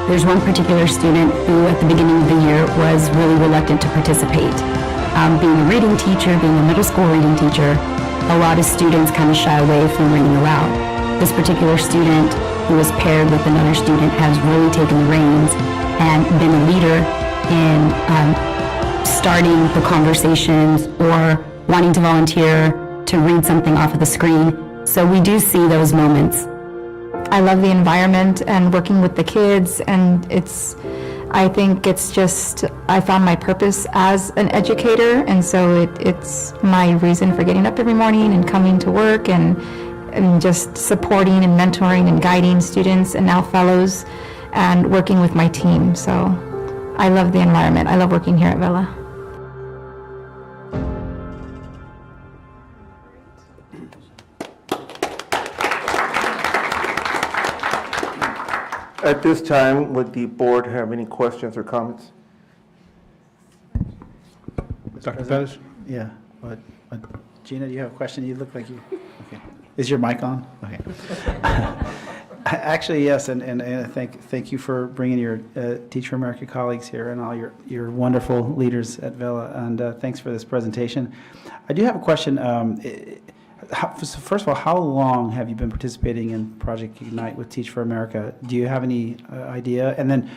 There's one particular student who at the beginning of the year was really reluctant to participate. Being a reading teacher, being a middle school reading teacher, a lot of students kind of shy away from reading aloud. This particular student who was paired with another student has really taken the reins and been a leader in starting the conversations or wanting to volunteer to read something off of the screen. So we do see those moments. I love the environment and working with the kids, and I think it's just, I found my purpose as an educator, and so it's my reason for getting up every morning and coming to work and just supporting and mentoring and guiding students and now fellows and working with my team. So I love the environment. I love working here at Vela. At this time, would the board have any questions or comments? Dr. Pettis? Yeah, but Gina, do you have a question? You look like you, okay. Is your mic on? Okay. Actually, yes, and thank you for bringing your Teach for America colleagues here and all your wonderful leaders at Vela, and thanks for this presentation. I do have a question. First of all, how long have you been participating in Project Ignite with Teach for America? Do you have any idea? And then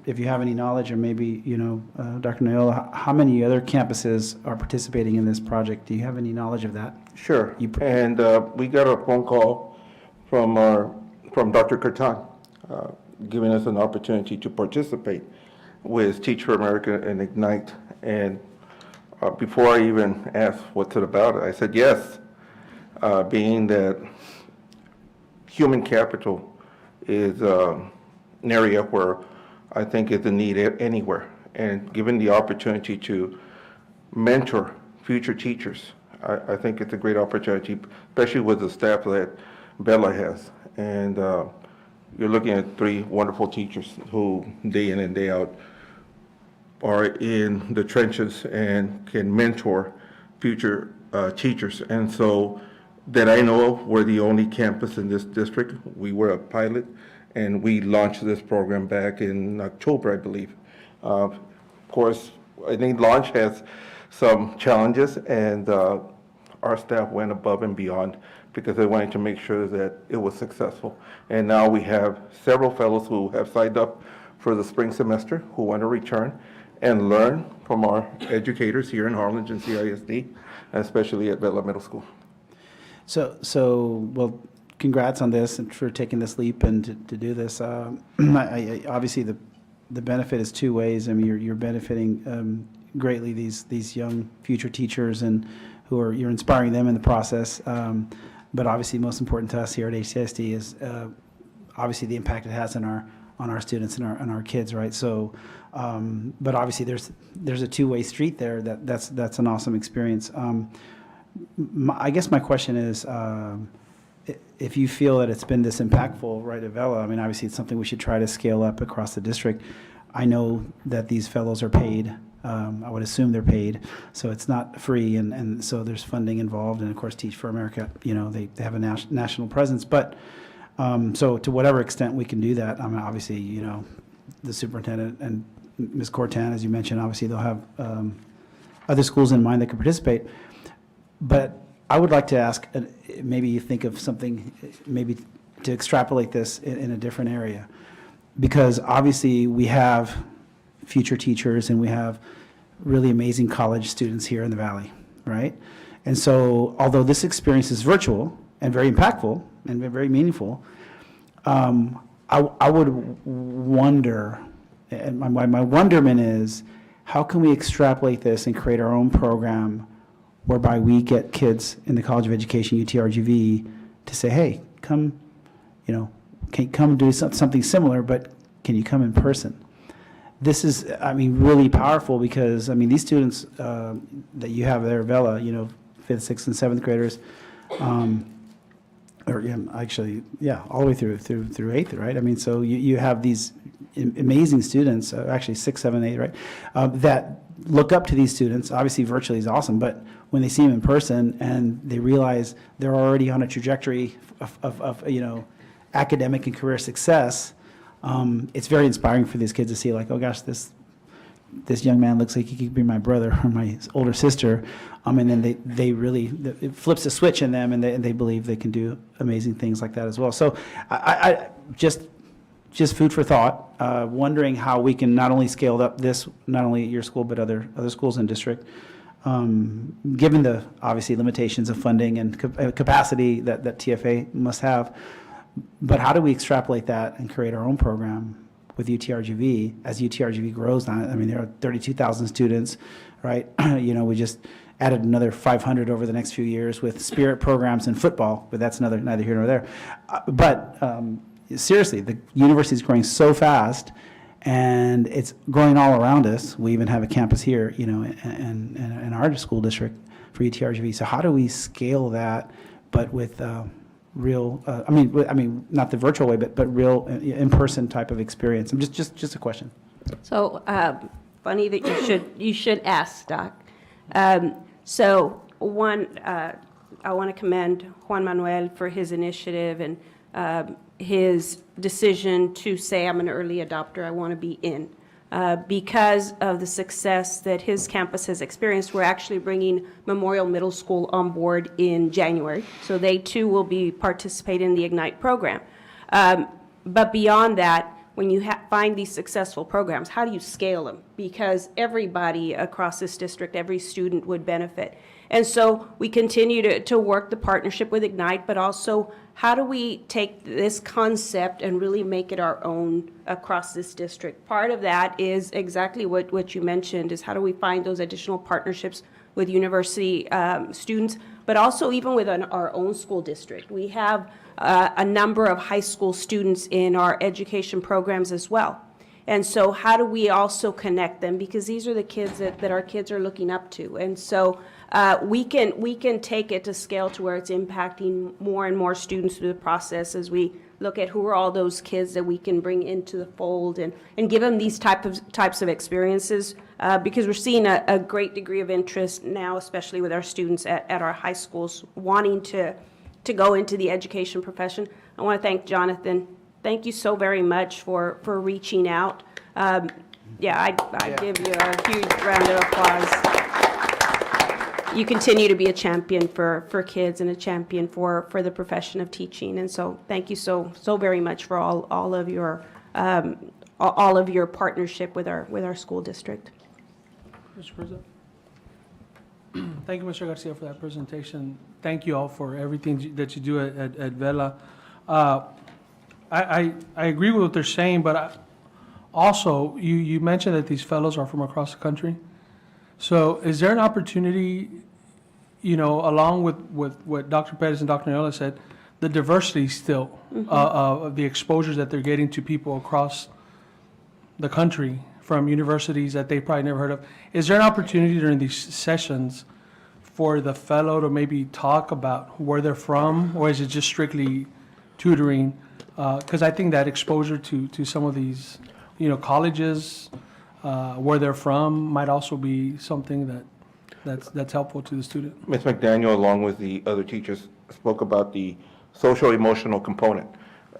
if you have any knowledge, or maybe, you know, Dr. Noyola, how many other campuses are participating in this project? Do you have any knowledge of that? Sure. And we got a phone call from Dr. Curtan, giving us an opportunity to participate. with Teach for America and Ignite. And before I even asked what's it about, I said yes, being that human capital is an area where I think is a need anywhere. And given the opportunity to mentor future teachers, I think it's a great opportunity, especially with the staff that Bella has. And you're looking at 3 wonderful teachers who day in and day out are in the trenches and can mentor future teachers. And so that I know of, we're the only campus in this district. We were a pilot, and we launched this program back in October, I believe. Of course, I think launch has some challenges, and our staff went above and beyond because they wanted to make sure that it was successful. And now we have several fellows who have signed up for the spring semester who want to return and learn from our educators here in Harlingen CISD, especially at Bella Middle School. So well, congrats on this and for taking this leap and to do this. Obviously, the benefit is 2 ways. I mean, you're benefiting greatly these young future teachers and you're inspiring them in the process. But obviously, most important to us here at HCSD is obviously the impact it has on our students and our kids, right? So, but obviously there's a 2-way street there. That's an awesome experience. I guess my question is, if you feel that it's been this impactful, right, at Bella, I mean, obviously it's something we should try to scale up across the district. I know that these fellows are paid. I would assume they're paid, so it's not free, and so there's funding involved, and of course Teach for America, they have a national presence, but so to whatever extent we can do that, I mean, obviously, the superintendent and Ms. Cortan, as you mentioned, obviously they'll have other schools in mind that can participate, but I would like to ask, maybe you think of something, maybe to extrapolate this in a different area, because obviously we have future teachers and we have really amazing college students here in the Valley, right? And so, although this experience is virtual and very impactful and very meaningful, I would wonder, and my wonderment is, how can we extrapolate this and create our own program whereby we get kids in the College of Education, UTRGV, to say, hey, come, can come do something similar, but can you come in person? This is, I mean, really powerful because, I mean, these students that you have there, Bella, 5th, 6th, and 7th graders, all the way through 8th, right? I mean, so you have these amazing students, actually 6, 7, 8, right, that look up to these students. Obviously, virtually is awesome, but when they see them in person and they realize they're already on a trajectory of academic and career success, it's very inspiring for these kids to see, like, oh gosh, this young man looks like he could be my brother or my older sister, and then they really, it flips a switch in them, and they believe they can do amazing things like that as well. So I just food for thought, wondering how we can not only scale up this, not only at your school, but other schools in district, given the obviously limitations of funding and capacity that TFA must have. But how do we extrapolate that and create our own program with UTRGV as UTRGV grows? I mean, there are 32,000 students, right? We just added another 500 over the next few years with spirit programs and football, but that's neither here nor there. But seriously, the university is growing so fast, and it's growing all around us. We even have a campus here, in our school district for UTRGV. So how do we scale that, but with real, I mean, not the virtual way, but real in-person type of experience? I'm just a question. So funny that you should ask, Doc. So one, I want to commend Juan Manuel for his initiative and his decision to say, I'm an early adopter, I want to be in. Because of the success that his campus has experienced, we're actually bringing Memorial Middle School on board in January. So they too will be participating in the Ignite program. But beyond that, when you find these successful programs, how do you scale them? Because everybody across this district, every student would benefit. And so we continue to work the partnership with Ignite, but also how do we take this concept and really make it our own across this district? Part of that is exactly what you mentioned, is how do we find those additional partnerships with university students, but also even within our own school district. We have a number of high school students in our education programs as well. And so how do we also connect them? Because these are the kids that our kids are looking up to. And so we can take it to scale to where it's impacting more and more students through the process as we look at who are all those kids that we can bring into the fold and give them these types of experiences, because we're seeing a great degree of interest now, especially with our students at our high schools wanting to go into the education profession. I want to thank Jonathan. Thank you so very much for reaching out. I give you a huge round of applause. You continue to be a champion for kids and a champion for the profession of teaching. And so thank you so very much for all of your partnership with our school district. Mr. President. Thank you, Mr. Garcia, for that presentation. Thank you all for everything that you do at Vela. I agree with what they're saying, but also you mentioned that these fellows are from across the country. So is there an opportunity, along with what Dr. Perez and Dr. Noyola said, the diversity still of the exposures that they're getting to people across the country from universities that they probably never heard of. Is there an opportunity during these sessions for the fellow to maybe talk about where they're from, or is it just strictly tutoring? Because I think that exposure to some of these, colleges, where they're from, might also be something that's helpful to the student. Ms. McDaniel, along with the other teachers, spoke about the social-emotional component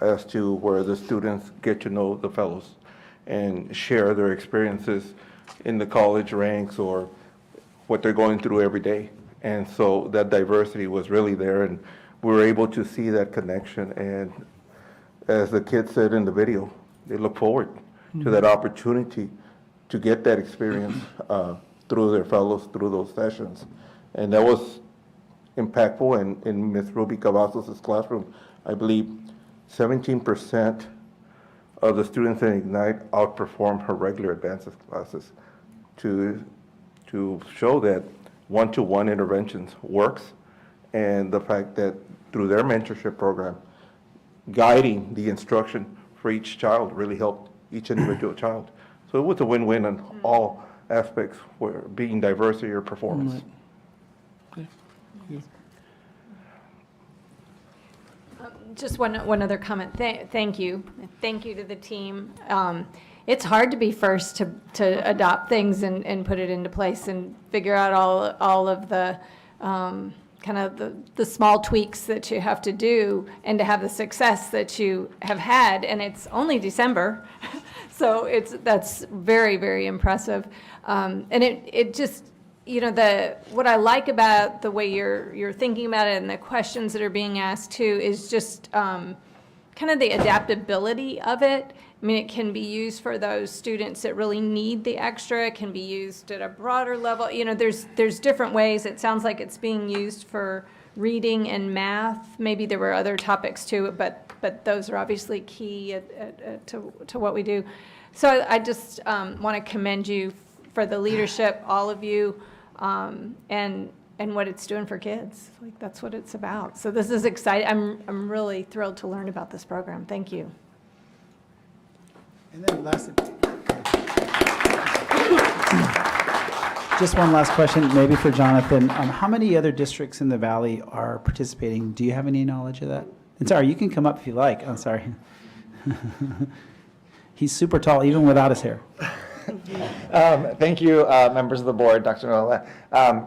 as to where the students get to know the fellows and share their experiences in the college ranks or what they're going through every day. And so that diversity was really there, and we were able to see that connection. And as the kids said in the video, they look forward to that opportunity to get that experience through their fellows, through those sessions. And that was impactful. In Ms. Ruby Cavazos' classroom, I believe 17% of the students in Ignite outperformed her regular advances classes to show that one-to-one interventions works, and the fact that through their mentorship program, guiding the instruction for each child really helped each individual child. So it was a win-win on all aspects, where being diversity or performance. Okay. Just one other comment. Thank you. Thank you to the team. It's hard to be first to adopt things and put it into place and figure out all of the kind of the small tweaks that you have to do and to have the success that you have had. And it's only December, so that's very, very impressive. And it just, what I like about the way you're thinking about it and the questions that are being asked too is just kind of the adaptability of it. I mean, it can be used for those students that really need the extra. It can be used at a broader level. There's different ways. It sounds like it's being used for reading and math. Maybe there were other topics too, but those are obviously key to what we do. So I just want to commend you for the leadership, all of you, and what it's doing for kids. Like, that's what it's about. So this is exciting. I'm really thrilled to learn about this program. Thank you. And then just one last question, maybe for Jonathan. How many other districts in the Valley are participating? Do you have any knowledge of that? And sorry, you can come up if you like. I'm sorry. He's super tall, even without his hair. Thank you, members of the board, Dr. Noyola.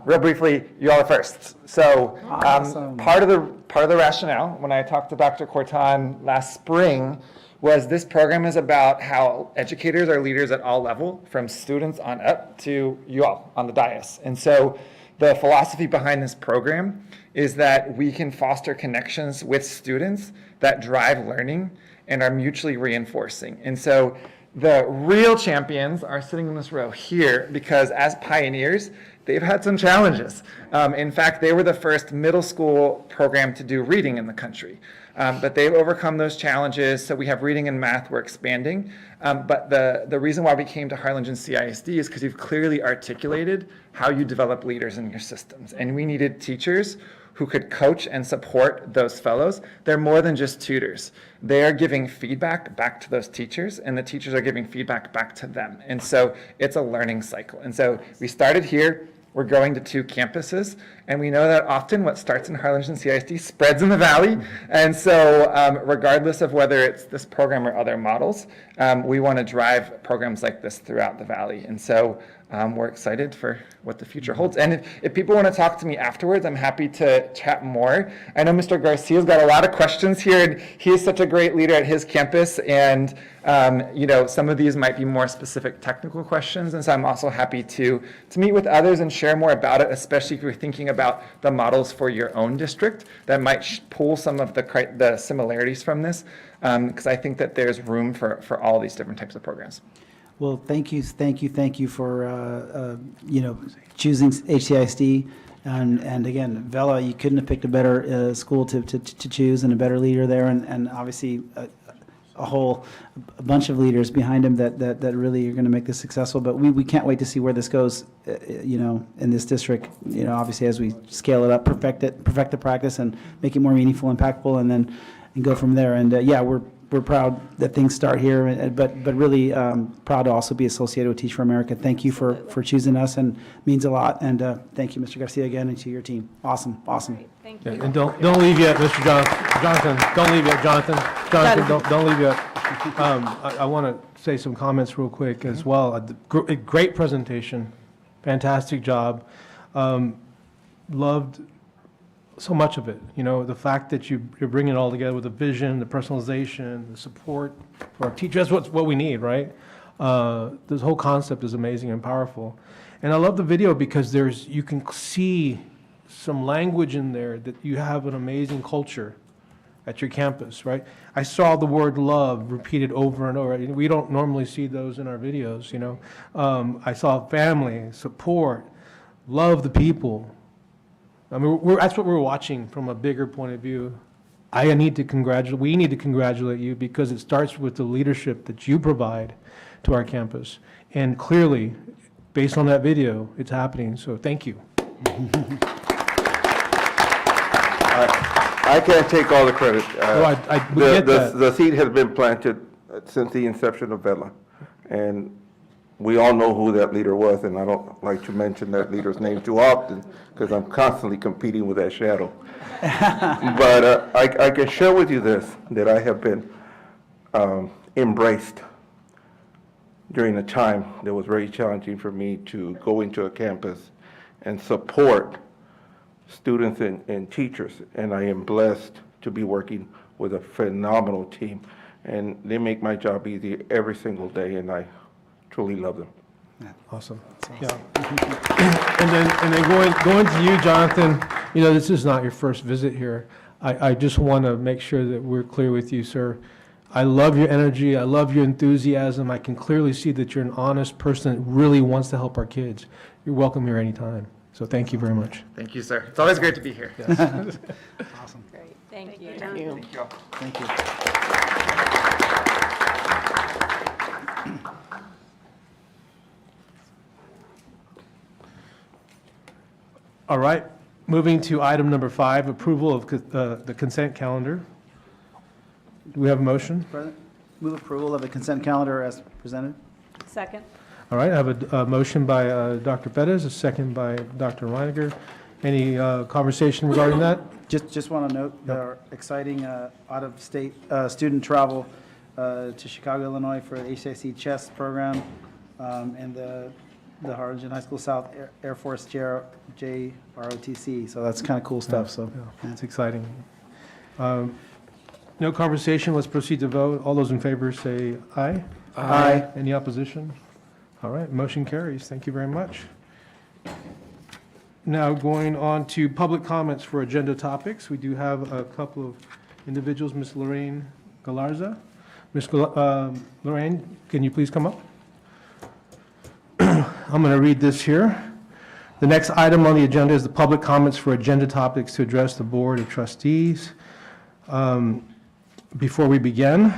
Real briefly, you all are first. So Awesome. part of the rationale when I talked to Dr. Cortan last spring was this program is about how educators are leaders at all level, from students on up to you all on the dais. And so the philosophy behind this program is that we can foster connections with students that drive learning and are mutually reinforcing. And so the real champions are sitting in this row here because as pioneers, they've had some challenges. In fact, they were the first middle school program to do reading in the country. But they've overcome those challenges, so we have reading and math we're expanding. But the reason why we came to Harlingen CISD is because you've clearly articulated how you develop leaders in your systems. And we needed teachers who could coach and support those fellows. They're more than just tutors. They are giving feedback back to those teachers, and the teachers are giving feedback back to them. And so it's a learning cycle. And so we started here. We're going to 2 campuses, and we know that often what starts in Harlingen CISD spreads in the Valley. And so regardless of whether it's this program or other models, we want to drive programs like this throughout the Valley. And so we're excited for what the future holds. And if people want to talk to me afterwards, I'm happy to chat more. I know Mr. Garcia's got a lot of questions here, and he is such a great leader at his campus. And some of these might be more specific technical questions. And so I'm also happy to meet with others and share more about it, especially if you're thinking about the models for your own district that might pull some of the similarities from this, because I think that there's room for all these different types of programs. Well, thank you for, choosing HCISD. And again, Vela, you couldn't have picked a better school to choose and a better leader there. And obviously, a bunch of leaders behind him that really are going to make this successful. But we can't wait to see where this goes, in this district, obviously as we scale it up, perfect the practice and make it more meaningful, impactful, and go from there. And we're proud that things start here, but really proud to also be associated with Teach for America. Thank you for choosing us, and means a lot. And thank you, Mr. Garcia, again, and to your team. Awesome. Thank you. And don't leave yet, Mr. Jonathan. Don't leave yet, Jonathan. Don't leave yet. I want to say some comments real quick as well. A great presentation, fantastic job. Loved so much of it. The fact that you're bringing it all together with the vision, the personalization, the support for our teachers. That's what we need, right? This whole concept is amazing and powerful. And I love the video because you can see some language in there that you have an amazing culture at your campus, right? I saw the word love repeated over and over. We don't normally see those in our videos, I saw family, support, love the people. I mean, that's what we're watching from a bigger point of view. We need to congratulate you because it starts with the leadership that you provide to our campus. And clearly, based on that video, it's happening. So thank you. I can't take all the credit. We get that. The seed has been planted since the inception of Vela. And we all know who that leader was, and I don't like to mention that leader's name too often because I'm constantly competing with that shadow. But I can share with you this, that I have been embraced during a time that was very challenging for me to go into a campus and support students and teachers. And I am blessed to be working with a phenomenal team. And they make my job easy every single day, and I truly love them. Awesome. Yeah. And then going to you, Jonathan, this is not your first visit here. I just want to make sure that we're clear with you, sir. I love your energy. I love your enthusiasm. I can clearly see that you're an honest person that really wants to help our kids. You're welcome here anytime. So thank you very much. Thank you, sir. It's always great to be here. Yes. Awesome. Great. Thank you. Thank you. Thank you. All right, moving to item number 5, approval of the consent calendar. Do we have a motion? President, move approval of the consent calendar as presented. Second. All right, I have a motion by Dr. Fedez, a second by Dr. Reiniger. Any conversation regarding that? Just want to note our exciting out-of-state student travel to Chicago, Illinois for the HCIC chess program and the Harlingen High School South Air Force JROTC. So that's kind of cool stuff. So It's exciting. No conversation, let's proceed to vote. All those in favor say aye. Aye. Any opposition? All right, motion carries. Thank you very much. Now going on to public comments for agenda topics. We do have a couple of individuals. Ms. Lorraine Galarza. Ms. Lorraine, can you please come up? I'm going to read this here. The next item on the agenda is the public comments for agenda topics to address the Board of Trustees. Before we begin,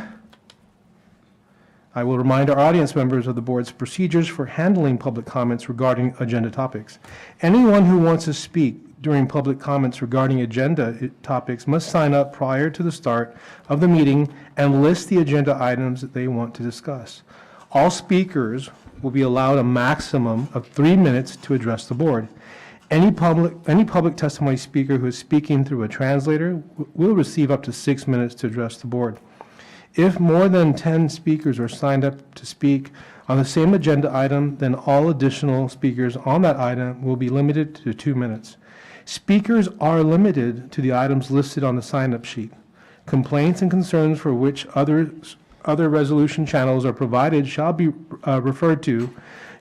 I will remind our audience members of the board's procedures for handling public comments regarding agenda topics. Anyone who wants to speak during public comments regarding agenda topics must sign up prior to the start of the meeting and list the agenda items that they want to discuss. All speakers will be allowed a maximum of 3 minutes to address the board. Any public testimony speaker who is speaking through a translator will receive up to 6 minutes to address the board. If more than 10 speakers are signed up to speak on the same agenda item, then all additional speakers on that item will be limited to 2 minutes. Speakers are limited to the items listed on the sign-up sheet. Complaints and concerns for which other resolution channels are provided shall be referred to.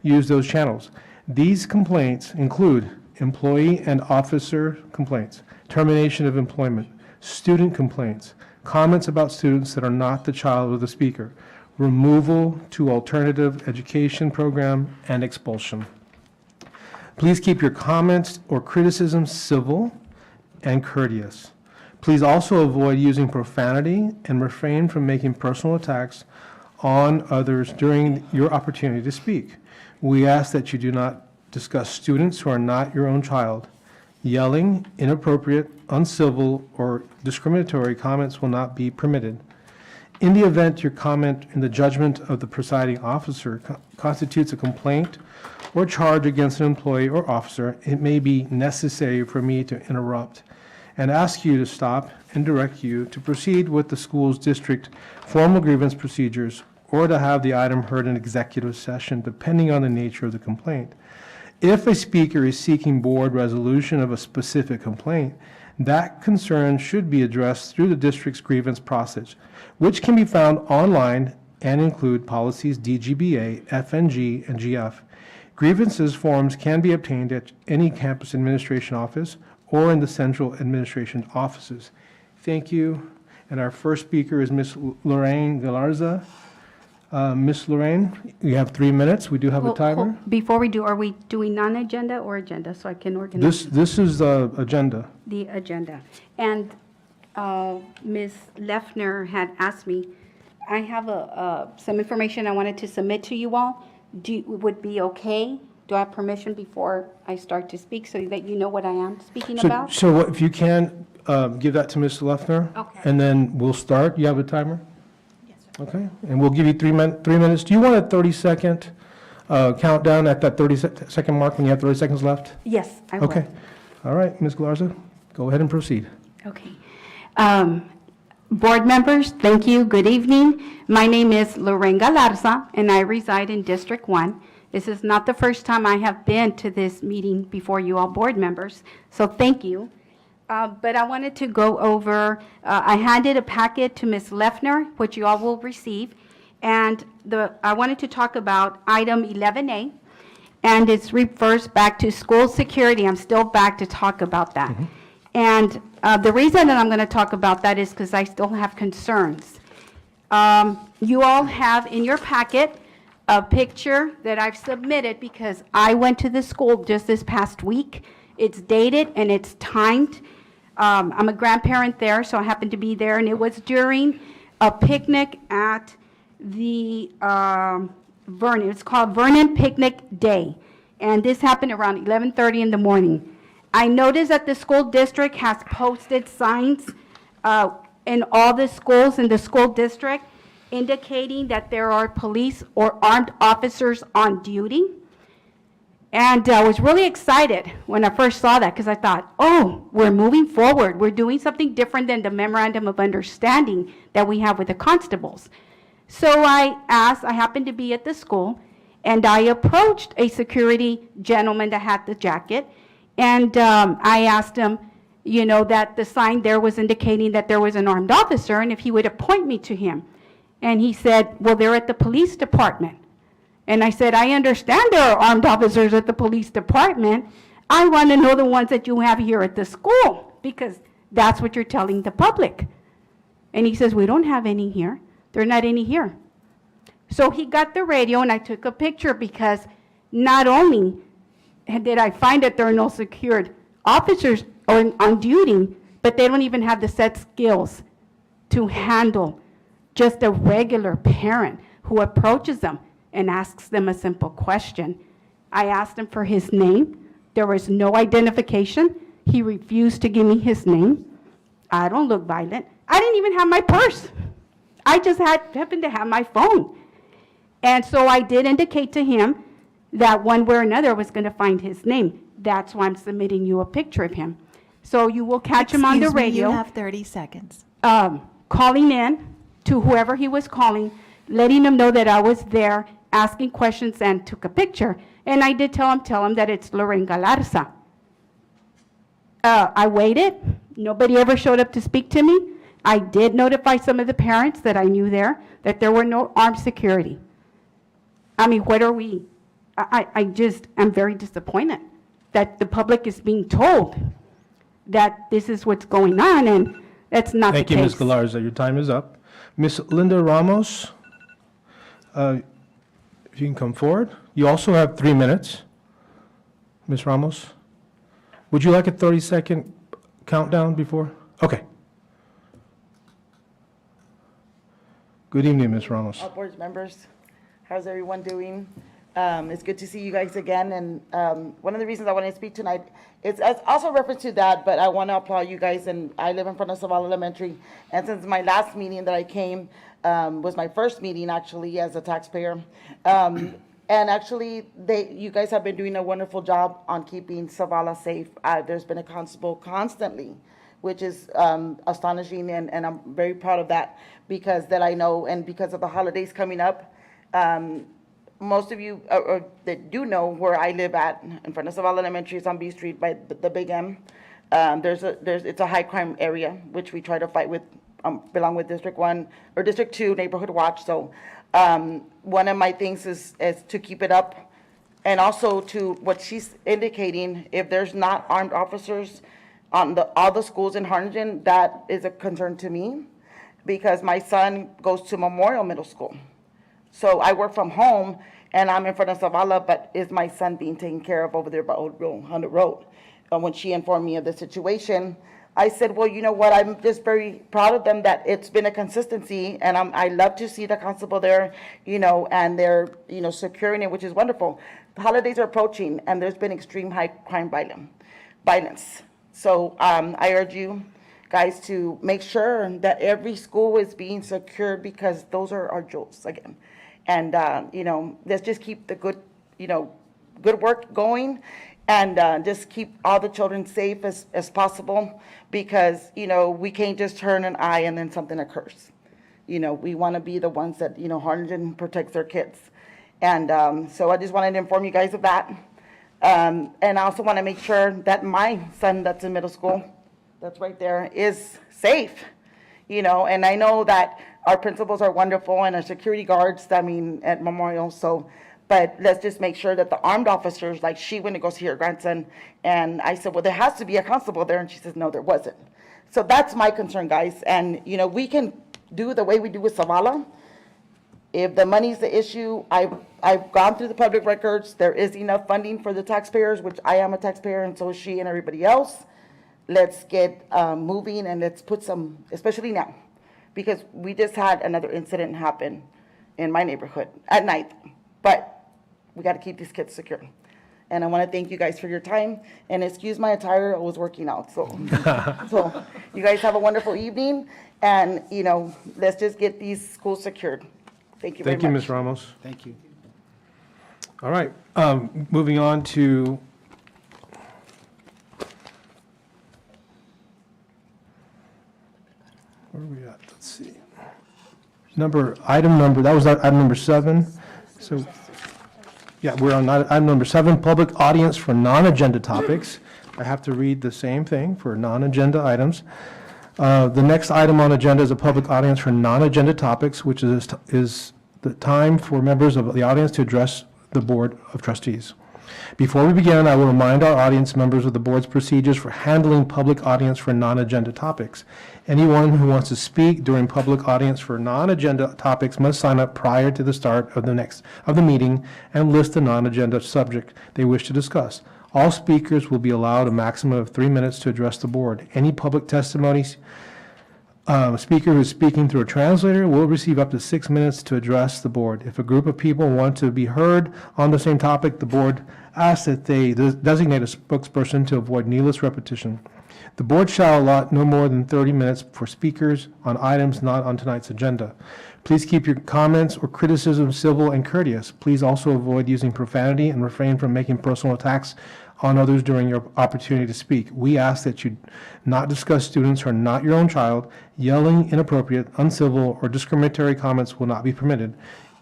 Use those channels. These complaints include employee and officer complaints, termination of employment, student complaints, comments about students that are not the child of the speaker, removal to alternative education program, and expulsion. Please keep your comments or criticisms civil and courteous. Please also avoid using profanity and refrain from making personal attacks on others during your opportunity to speak. We ask that you do not discuss students who are not your own child. Yelling, inappropriate, uncivil, or discriminatory comments will not be permitted. In the event your comment in the judgment of the presiding officer constitutes a complaint or charge against an employee or officer, it may be necessary for me to interrupt and ask you to stop and direct you to proceed with the school's district formal grievance procedures or to have the item heard in executive session, depending on the nature of the complaint. If a speaker is seeking board resolution of a specific complaint, that concern should be addressed through the district's grievance process, which can be found online and include policies DGBA, FNG, and GF. Grievances forms can be obtained at any campus administration office or in the central administration offices. Thank you. And our first speaker is Ms. Lorraine Galarza. Ms. Lorraine, you have 3 minutes. We do have a timer. Before we do, are we doing non-agenda or agenda, so I can organize? This is the agenda. The agenda. And Ms. Leffner had asked me, I have some information I wanted to submit to you all. Would be okay? Do I have permission before I start to speak so that you know what I am speaking about? So if you can, give that to Ms. Leffner. Okay. And then we'll start. You have a timer? Okay, and we'll give you 3 minutes. Do you want a 30-second countdown at that 30-second mark when you have 30 seconds left? Yes, I will. Okay. All right, Ms. Galarza, go ahead and proceed. Okay. Board members, thank you. Good evening. My name is Lorraine Galarza, and I reside in District 1. This is not the first time I have been to this meeting before you all board members, so thank you. But I wanted to go over, I handed a packet to Ms. Leffner, which you all will receive, and I wanted to talk about item 11A, and it refers back to school security. I'm still back to talk about that. Mm-hmm. And the reason that I'm going to talk about that is because I still have concerns. You all have in your packet a picture that I've submitted because I went to the school just this past week. It's dated and it's timed. I'm a grandparent there, so I happened to be there, and it was during a picnic at the Vernon. It's called Vernon Picnic Day, and this happened around 11:30 in the morning. I noticed that the school district has posted signs in all the schools in the school district indicating that there are police or armed officers on duty. And I was really excited when I first saw that because I thought, oh, we're moving forward. We're doing something different than the memorandum of understanding that we have with the constables. So I happened to be at the school, and I approached a security gentleman that had the jacket, and I asked him, you know, that the sign there was indicating that there was an armed officer, and if he would appoint me to him. And he said, well, they're at the police department. And I said, I understand there are armed officers at the police department. I want to know the ones that you have here at the school, because that's what you're telling the public. And he says, we don't have any here. There are not any here. So he got the radio, and I took a picture because not only did I find that there are no secured officers on duty, but they don't even have the set skills to handle just a regular parent who approaches them and asks them a simple question. I asked him for his name. There was no identification. He refused to give me his name. I don't look violent. I didn't even have my purse. I just happened to have my phone. And so I did indicate to him that one way or another I was going to find his name. That's why I'm submitting you a picture of him. So you will catch him on the radio. You have 30 seconds. Calling in to whoever he was calling, letting him know that I was there, asking questions, and took a picture. And I did tell him that it's Lorraine Galarza. I waited. Nobody ever showed up to speak to me. I did notify some of the parents that I knew there that there were no armed security. I mean, what are we? I just am very disappointed that the public is being told that this is what's going on, and that's not the case. Thank you, Ms. Galarza. Your time is up. Ms. Linda Ramos, if you can come forward. You also have 3 minutes. Ms. Ramos, would you like a 30-second countdown before? Okay. Good evening, Ms. Ramos. All board members, how's everyone doing? It's good to see you guys again, and one of the reasons I wanted to speak tonight is also a reference to that, but I want to applaud you guys, and I live in front of Zavala Elementary, and since my last meeting that I came was my first meeting actually as a taxpayer, and actually you guys have been doing a wonderful job on keeping Zavala safe. There's been a constable constantly, which is astonishing, and I'm very proud of that, because that I know, and because of the holidays coming up, most of you that do know where I live at, in front of Zavala Elementary, is on B Street by the Big M. It's a high crime area, which we try to fight with, belong with District 1, or District 2 Neighborhood Watch. So one of my things is to keep it up, and also to what she's indicating, if there's not armed officers on all the schools in Harlingen, that is a concern to me, because my son goes to Memorial Middle School. So I work from home, and I'm in front of Zavala, but is my son being taken care of over there by Old Hundred Road? When she informed me of the situation, I said, well, you know what, I'm just very proud of them that it's been a consistency, and I love to see the constable there, and they're, securing it, which is wonderful. The holidays are approaching, and there's been extreme high crime violence. So I urge you guys to make sure that every school is being secured, because those are our jewels again. And, let's just keep the good work going, and just keep all the children safe as possible, because, we can't just turn an eye and then something occurs. We want to be the ones that, Harlingen protects their kids. And so I just wanted to inform you guys of that. And I also want to make sure that my son that's in middle school, that's right there, is safe, and I know that our principals are wonderful, and our security guards, at Memorial, but let's just make sure that the armed officers, like she went to go see her grandson, and I said, well, there has to be a constable there, and she says, no, there wasn't. So that's my concern, guys, and, we can do the way we do with Zavala. If the money's the issue, I've gone through the public records, there is enough funding for the taxpayers, which I am a taxpayer, and so is she and everybody else. Let's get moving, and let's put some, especially now, because we just had another incident happen in my neighborhood at night, but we got to keep these kids secure. And I want to thank you guys for your time, and excuse my attire, I was working out, so you guys have a wonderful evening, and let's just get these schools secured. Thank you very much. Thank you, Ms. Ramos. Thank you. All right, moving on to where are we at? Let's see. That was item number 7. So, yeah, we're on item number 7, public audience for non-agenda topics. I have to read the same thing for non-agenda items. The next item on agenda is a public audience for non-agenda topics, which is the time for members of the audience to address the Board of Trustees. Before we begin, I will remind our audience members of the board's procedures for handling public audience for non-agenda topics. Anyone who wants to speak during public audience for non-agenda topics must sign up prior to the start of the meeting and list the non-agenda subject they wish to discuss. All speakers will be allowed a maximum of 3 minutes to address the board. Any public testimonies, speaker who is speaking through a translator will receive up to 6 minutes to address the board. If a group of people want to be heard on the same topic, the board asks that they designate a spokesperson to avoid needless repetition. The board shall allot no more than 30 minutes for speakers on items not on tonight's agenda. Please keep your comments or criticism civil and courteous. Please also avoid using profanity and refrain from making personal attacks on others during your opportunity to speak. We ask that you not discuss students who are not your own child. Yelling, inappropriate, uncivil, or discriminatory comments will not be permitted.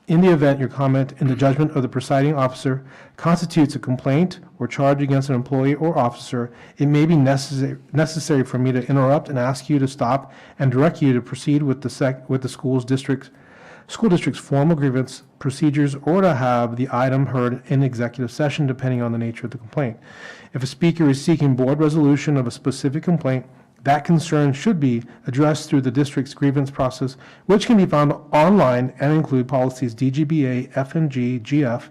In the event your comment, in the judgment of the presiding officer, constitutes a complaint or charge against an employee or officer, it may be necessary for me to interrupt and ask you to stop and direct you to proceed with the school district's formal grievance procedures, or to have the item heard in executive session, depending on the nature of the complaint. If a speaker is seeking board resolution of a specific complaint, that concern should be addressed through the district's grievance process, which can be found online and include policies DGBA, FNG, GF.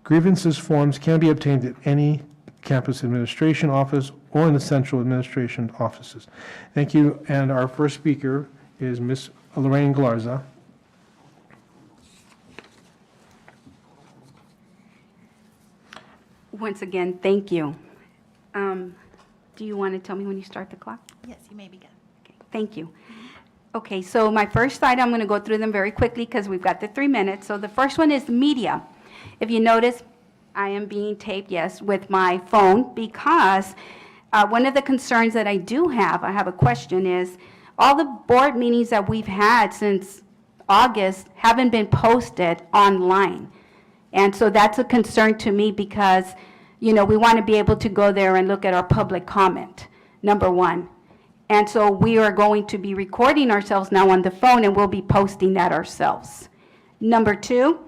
Grievances forms can be obtained at any campus administration office or in the central administration offices. Thank you. And our first speaker is Ms. Lorraine Galarza. Once again, thank you. Do you want to tell me when you start the clock? Yes, you may begin. Okay, thank you. Okay, so my first item, I'm going to go through them very quickly because we've got the 3 minutes. So the first one is media. If you notice, I am being taped, yes, with my phone because one of the concerns that I have a question is, all the board meetings that we've had since August haven't been posted online. And so that's a concern to me because, you know, we want to be able to go there and look at our public comment, number one. And so we are going to be recording ourselves now on the phone, and we'll be posting that ourselves. Number two,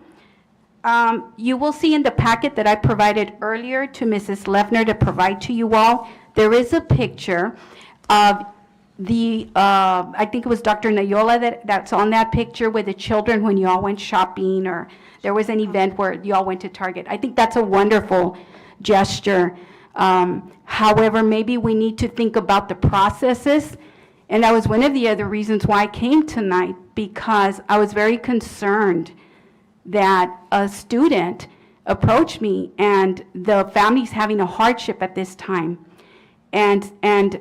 you will see in the packet that I provided earlier to Mrs. Lefner to provide to you all, there is a picture of I think it was Dr. Nayola that's on that picture with the children when you all went shopping, or there was an event where you all went to Target. I think that's a wonderful gesture. However, maybe we need to think about the processes. And that was one of the other reasons why I came tonight, because I was very concerned that a student approached me and the family's having a hardship at this time, and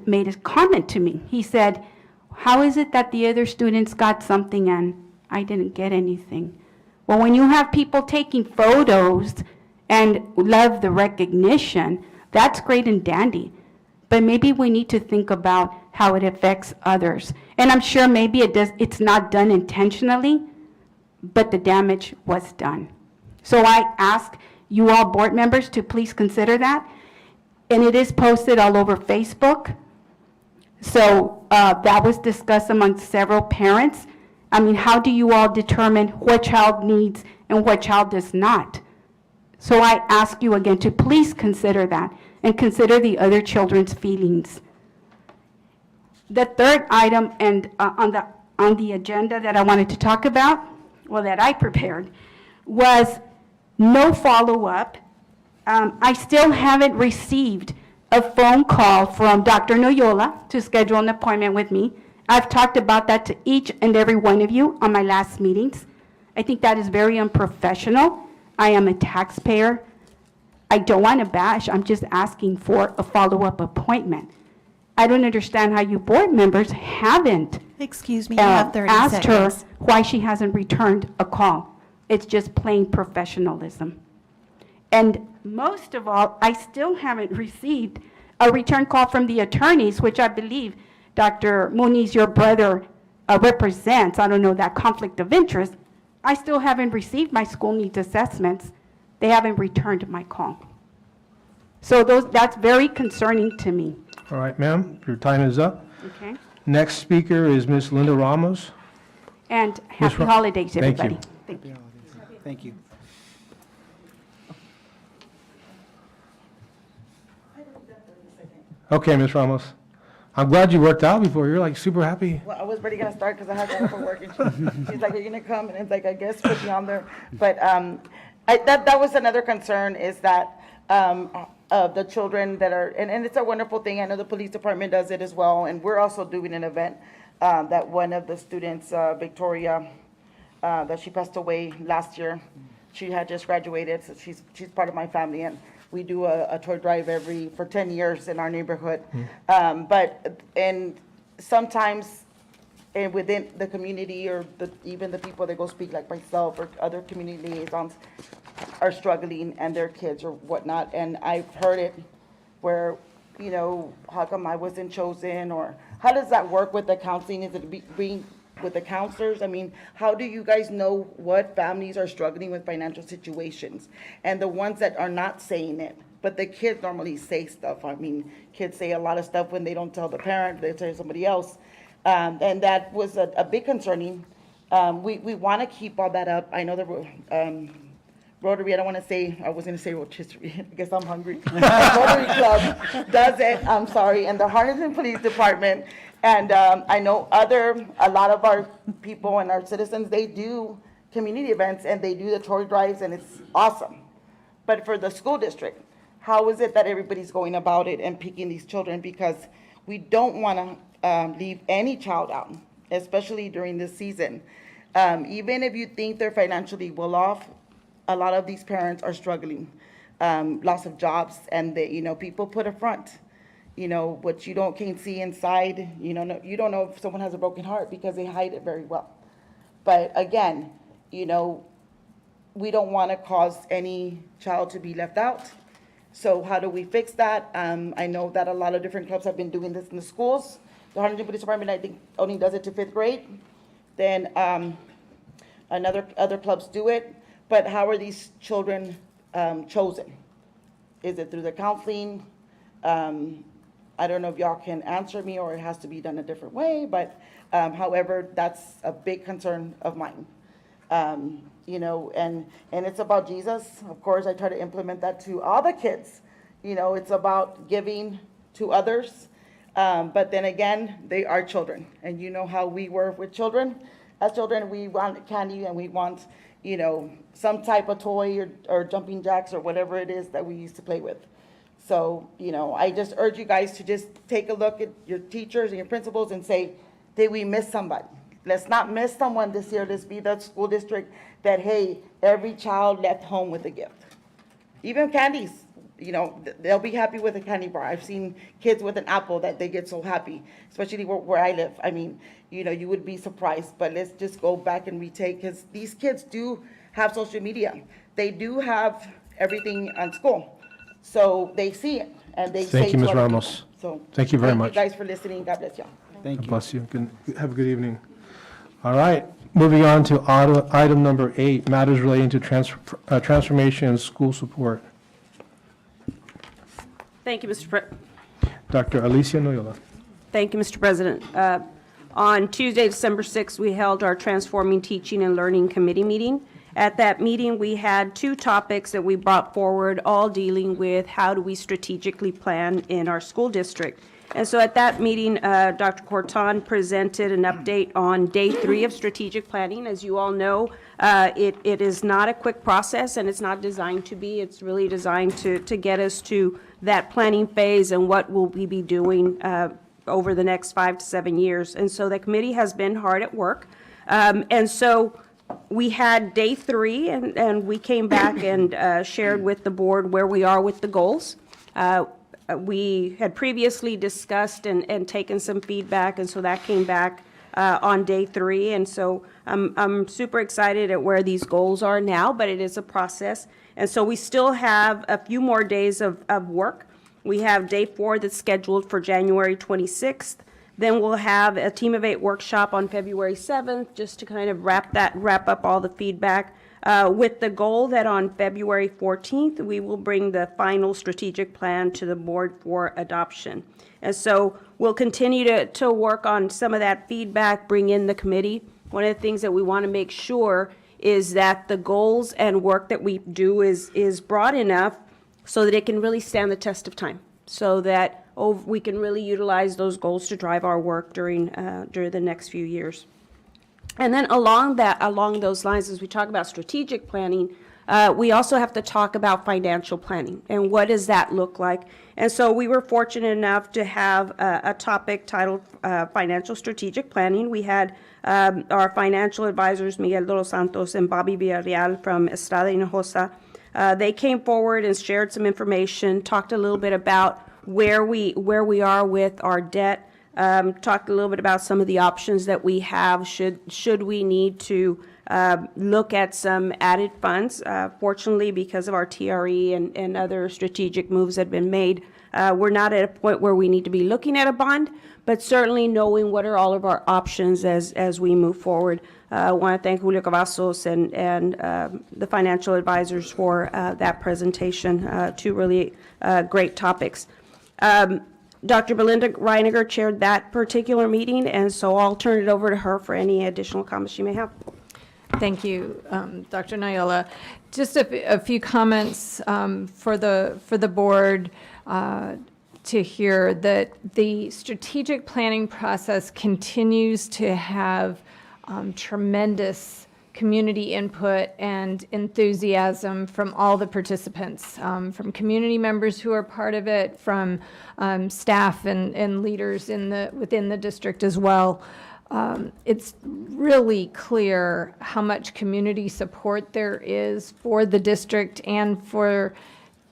made a comment to me. He said, how is it that the other students got something and I didn't get anything? Well, when you have people taking photos and love the recognition, that's great and dandy. But maybe we need to think about how it affects others. And I'm sure maybe it's not done intentionally, but the damage was done. So I ask you all board members to please consider that. And it is posted all over Facebook. So that was discussed among several parents. I mean, how do you all determine what child needs and what child does not? So I ask you again to please consider that and consider the other children's feelings. The third item and on the agenda that I wanted to talk about, well, that I prepared, was no follow-up. I still haven't received a phone call from Dr. Noyola to schedule an appointment with me. I've talked about that to each and every one of you on my last meetings. I think that is very unprofessional. I am a taxpayer. I don't want to bash. I'm just asking for a follow-up appointment. I don't understand how you board members haven't Excuse me, you have 30 asked seconds. her why she hasn't returned a call. It's just plain professionalism. And most of all, I still haven't received a return call from the attorneys, which I believe Dr. Muniz, your brother, represents. I don't know that conflict of interest. I still haven't received my school needs assessments. They haven't returned my call. So that's very concerning to me. All right, ma'am, your time is up. Okay? Next speaker is Ms. Linda Ramos. And happy holidays, Thank you. everybody. Thank you. Thank you. Okay, Ms. Ramos. I'm glad you worked out before. You're like super happy. Well, I was already gonna start because I had to go for work, and she's like, "Are you gonna come?" And it's like, "I guess put me on there." But that was another concern, is that of the children that are, and it's a wonderful thing. I know the police department does it as well, and we're also doing an event that one of the students, Victoria, that she passed away last year. She had just graduated, so she's part of my family, and we do a toy drive for 10 years in our neighborhood. And sometimes within the community or even the people that go speak, like myself or other community liaisons, are struggling and their kids or whatnot. And I've heard it where, how come I wasn't chosen, or how does that work with the counseling? Is it being with the counselors? I mean, how do you guys know what families are struggling with financial situations? And the ones that are not saying it, but the kids normally say stuff. I mean, kids say a lot of stuff when they don't tell the parent, they tell somebody else. And that was a big concerning. We want to keep all that up. I know the Rotary, I was going to say rotisserie, I guess I'm hungry. Rotary Club does it, I'm sorry, and the Harlingen Police Department. And I know a lot of our people and our citizens, they do community events and they do the toy drives, and it's awesome. But for the school district, how is it that everybody's going about it and picking these children? Because we don't want to leave any child out, especially during this season. Even if you think they're financially well off, a lot of these parents are struggling, loss of jobs, and people put a front. What you can't see inside, you don't know if someone has a broken heart because they hide it very well. But again, we don't want to cause any child to be left out. So how do we fix that? I know that a lot of different clubs have been doing this in the schools. The Harlingen Police Department, I think, only does it to 5th grade. Then other clubs do it. But how are these children chosen? Is it through the counseling? I don't know if y'all can answer me, or it has to be done a different way, but however, that's a big concern of mine. And it's about Jesus. Of course, I try to implement that to all the kids. It's about giving to others. But then again, they are children. And you know how we were with children. As children, we want candy and we want, some type of toy or jumping jacks or whatever it is that we used to play with. So, I just urge you guys to just take a look at your teachers and your principals and say, did we miss somebody? Let's not miss someone this year. Let's be that school district that, hey, every child left home with a gift. Even candies, they'll be happy with a candy bar. I've seen kids with an apple that they get so happy, especially where I live. I mean, you would be surprised, but let's just go back and retake, because these kids do have social media. They do have everything on school. So they see it, and they say. Thank you, Ms. to other Ramos. people. So Thank you very much. Thank you guys for listening. God bless y'all. Thank God you. bless you. Have a good evening. All right, moving on to item number 8, matters relating to transformation and school support. Thank you, Mr. President. Dr. Alicia Noyola. Thank you, Mr. President. On Tuesday, December 6th, we held our Transforming Teaching and Learning Committee meeting. At that meeting, we had 2 topics that we brought forward, all dealing with how do we strategically plan in our school district. And so at that meeting, Dr. Corton presented an update on day 3 of strategic planning. As you all know, it is not a quick process, and it's not designed to be. It's really designed to get us to that planning phase and what will we be doing over the next 5 to 7 years. And so the committee has been hard at work. And so we had day 3, and we came back and shared with the board where we are with the goals. We had previously discussed and taken some feedback, and so that came back on day 3. And so I'm super excited at where these goals are now, but it is a process. And so we still have a few more days of work. We have day 4 that's scheduled for January 26th. Then we'll have a Team of 8 workshop on February 7th, just to kind of wrap up all the feedback, with the goal that on February 14th, we will bring the final strategic plan to the board for adoption. And so we'll continue to work on some of that feedback, bring in the committee. One of the things that we want to make sure is that the goals and work that we do is broad enough so that it can really stand the test of time, so that we can really utilize those goals to drive our work during the next few years. And then along those lines, as we talk about strategic planning, we also have to talk about financial planning and what does that look like. And so we were fortunate enough to have a topic titled Financial Strategic Planning. We had our financial advisors, Miguel de los Santos and Bobby Villarreal from Estrada Hinojosa. They came forward and shared some information, talked a little bit about where we are with our debt, talked a little bit about some of the options that we have should we need to look at some added funds. Fortunately, because of our TRE and other strategic moves that have been made, we're not at a point where we need to be looking at a bond, but certainly knowing what are all of our options as we move forward. I want to thank Julio Cavazos and the financial advisors for that presentation, two really great topics. Dr. Belinda Reiniger chaired that particular meeting, and so I'll turn it over to her for any additional comments she may have. Thank you, Dr. Nayola. Just a few comments for the board to hear that the strategic planning process continues to have tremendous community input and enthusiasm from all the participants, from community members who are part of it, from staff and leaders within the district as well. It's really clear how much community support there is for the district and for,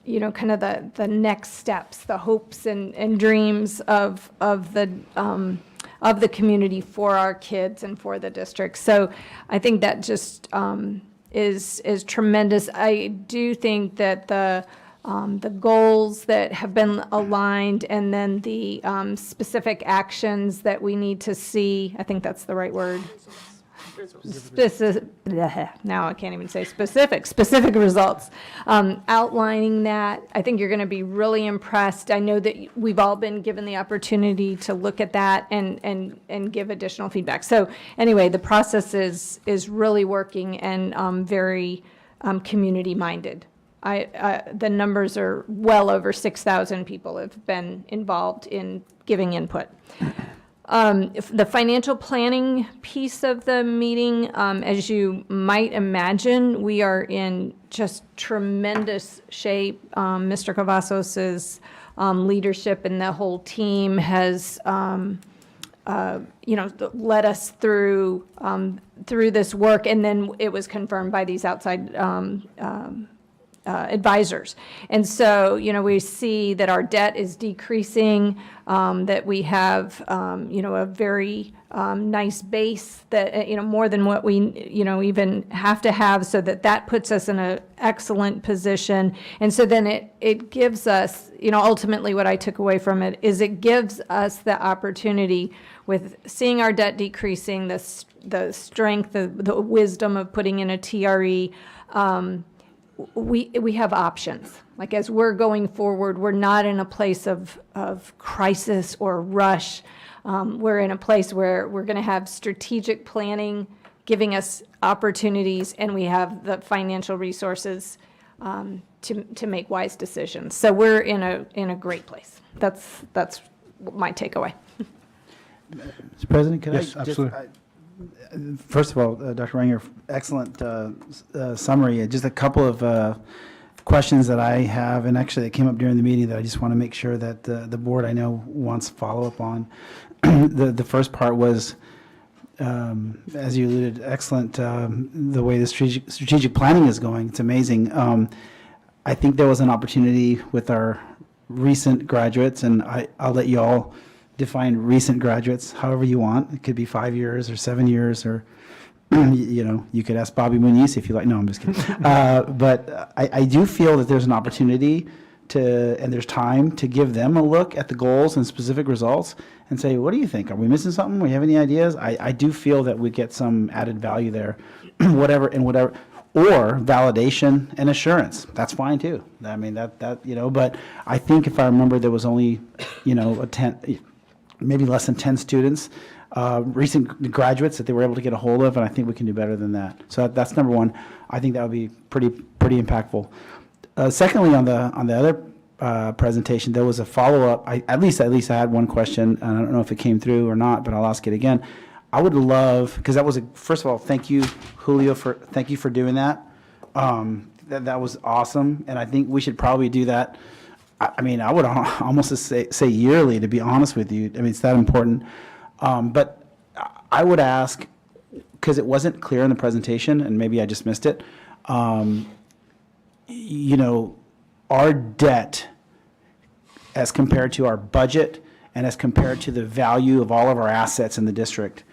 kind of the next steps, the hopes and dreams of the community for our kids and for the district. So I think that just is tremendous. I do think that the goals that have been aligned and then the specific actions that we need to see, I think that's the right word. Now I can't even say specific results. Outlining that, I think you're going to be really impressed. I know that we've all been given the opportunity to look at that and give additional feedback. So anyway, the process is really working and very community-minded. The numbers are well over 6,000 people have been involved in giving input. The financial planning piece of the meeting, as you might imagine, we are in just tremendous shape. Mr. Cavazos's leadership and the whole team has, led us through this work, and then it was confirmed by these outside advisors. And so, we see that our debt is decreasing, that we have, a very nice base that, more than what we, even have to have, so that puts us in an excellent position. And so then it gives us, ultimately what I took away from it is it gives us the opportunity with seeing our debt decreasing, the strength, the wisdom of putting in a TRE, we have options. Like as we're going forward, we're not in a place of crisis or rush. We're in a place where we're going to have strategic planning giving us opportunities, and we have the financial resources to make wise decisions. So we're in a great place. That's my takeaway. Mr. President, could Yes, I just, absolutely. first of all, Dr. Reiniger, excellent summary. Just a couple of questions that I have, and actually that came up during the meeting that I just want to make sure that the board I know wants follow-up on. The first part was, as you alluded, excellent, the way the strategic planning is going. It's amazing. I think there was an opportunity with our recent graduates, and I'll let you all define recent graduates however you want. It could be 5 years or 7 years, or you could ask Bobby Muniz if you like. No, I'm just kidding. But I do feel that there's an opportunity and there's time to give them a look at the goals and specific results and say, what do you think? Are we missing something? Do you have any ideas? I do feel that we get some added value there, whatever, or validation and assurance. That's fine too. I mean, but I think if I remember, there was only, maybe less than 10 students, recent graduates that they were able to get a hold of, and I think we can do better than that. So that's number one. I think that would be pretty impactful. Secondly, on the other presentation, there was a follow-up. At least I had one question, and I don't know if it came through or not, but I'll ask it again. I would love, because that was first of all, thank you, Julio, thank you for doing that. that was awesome, and I think we should probably do that. I mean, I would almost say yearly, to be honest with you. I mean, it's that important. But I would ask, because it wasn't clear in the presentation, and maybe I just missed it, you know, our debt as compared to our budget and as compared to the value of all of our assets in the district,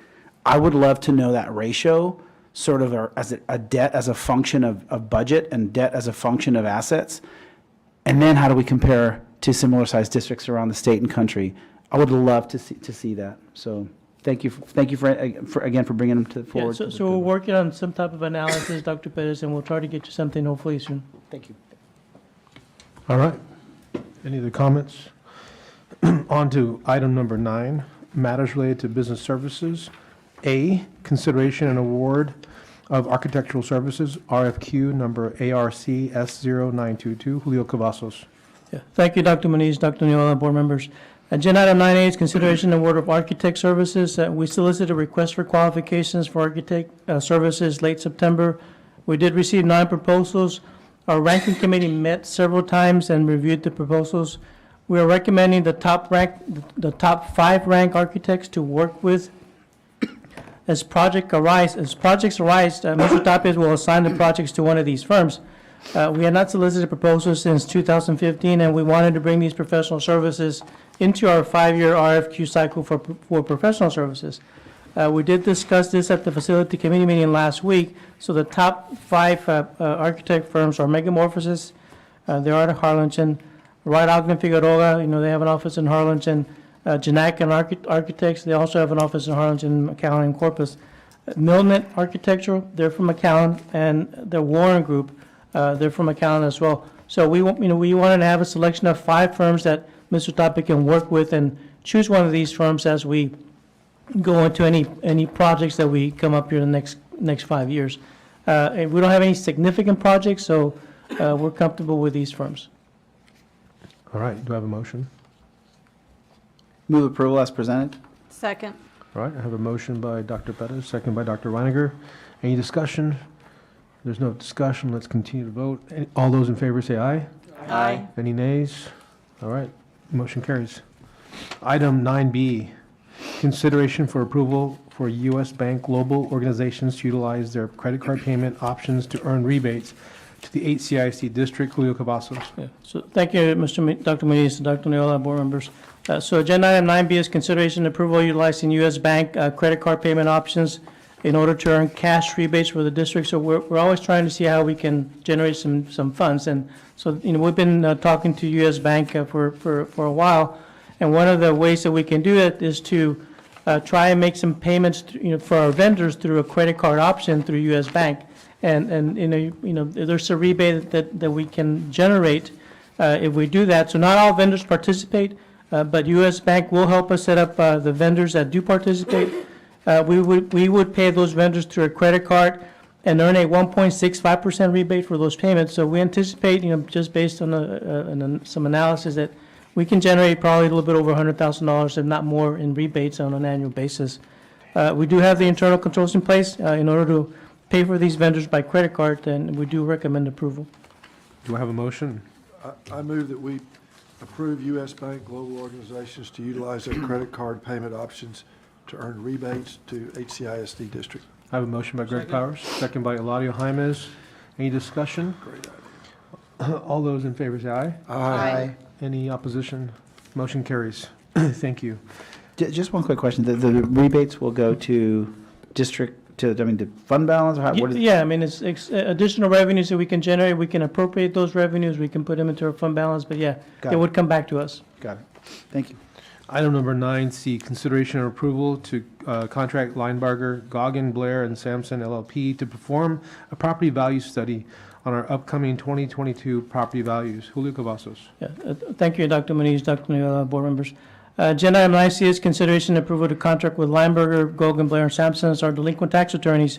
I would love to know that ratio, sort of as a debt as a function of budget and debt as a function of assets. And then how do we compare to similar sized districts around the state and country? I would love to see that. So thank you for again for bringing them forward. Yeah, so we're working on some type of analysis, Dr. Perez, and we'll try to get you something hopefully soon. Thank you. All right. Any other comments? On to item number 9, matters related to business services. A, consideration and award of architectural services, RFQ number ARC S0922, Julio Cavazos. Yeah. Thank you, Dr. Muniz, Dr. Neola, board members. Agenda item 9A is consideration and award of architect services. We solicited a request for qualifications for architect services late September. We did receive 9 proposals. Our ranking committee met several times and reviewed the proposals. We are recommending the top 5 rank architects to work with. As projects arise, Mr. Tapia will assign the projects to one of these firms. We had not solicited proposals since 2015, and we wanted to bring these professional services into our 5-year RFQ cycle for professional services. We did discuss this at the facility committee meeting last week. So the top 5 architect firms are Megamorphosis, they are at Harlingen, Wright Ogden Figueroa, you know, they have an office in Harlingen. Janak and Architects, they also have an office in Harlingen, McAllen, and Corpus. Milnet Architectural, they're from McAllen, and the Warren Group, they're from McAllen as well. So we wanted to have a selection of 5 firms that Mr. Tapia can work with and choose one of these firms as we go into any projects that we come up here in the next 5 years. And we don't have any significant projects, so we're comfortable with these firms. All right, do I have a motion? Move approval as presented. Second. All right, I have a motion by Dr. Pettis, second by Dr. Reiniger. Any discussion? There's no discussion, let's continue to vote. All those in favor say aye. Aye. Any nays? All right, motion carries. Item 9B, consideration for approval for U.S. Bank global organizations to utilize their credit card payment options to earn rebates to the 8 CIC district. Julio Cavazos. Yeah. So thank you, Dr. Muniz and Dr. Neola, board members. So agenda item 9B is consideration and approval utilizing U.S. Bank credit card payment options in order to earn cash rebates for the district. So we're always trying to see how we can generate some funds. And so, you know, we've been talking to U.S. Bank for a while. And one of the ways that we can do it is to try and make some payments, for our vendors through a credit card option through U.S. Bank. And there's a rebate that we can generate if we do that. So not all vendors participate, but U.S. Bank will help us set up the vendors that do participate. We would pay those vendors through a credit card and earn a 1.65% rebate for those payments. So we anticipate, just based on some analysis, that we can generate probably a little bit over $100,000, if not more, in rebates on an annual basis. We do have the internal controls in place in order to pay for these vendors by credit card, and we do recommend approval. Do I have a motion? I move that we approve U.S. Bank global organizations to utilize their credit card payment options to earn rebates to HCISD district. I have a motion by Greg Powers, second by Eladio Jaimes. Any discussion? Great idea. All those in favor say aye. Aye. Any opposition? Motion carries. Thank you. Just one quick question. The rebates will go to district, to fund balance? Or how, what is Yeah, I mean, it's additional revenues that we can generate. We can appropriate those revenues. We can put them into our fund balance, but yeah, Got it it. would come back to us. Got it. Thank you. Item number 9C, consideration and approval to contract Linebarger, Goggin, Blair, and Sampson LLP to perform a property value study on our upcoming 2022 property values. Julio Cavazos. Yeah, thank you, Dr. Muniz, Dr. Neola, board members. Agenda item 9C is consideration and approval to contract with Lineberger, Gogan, Blair, and Sampson as our delinquent tax attorneys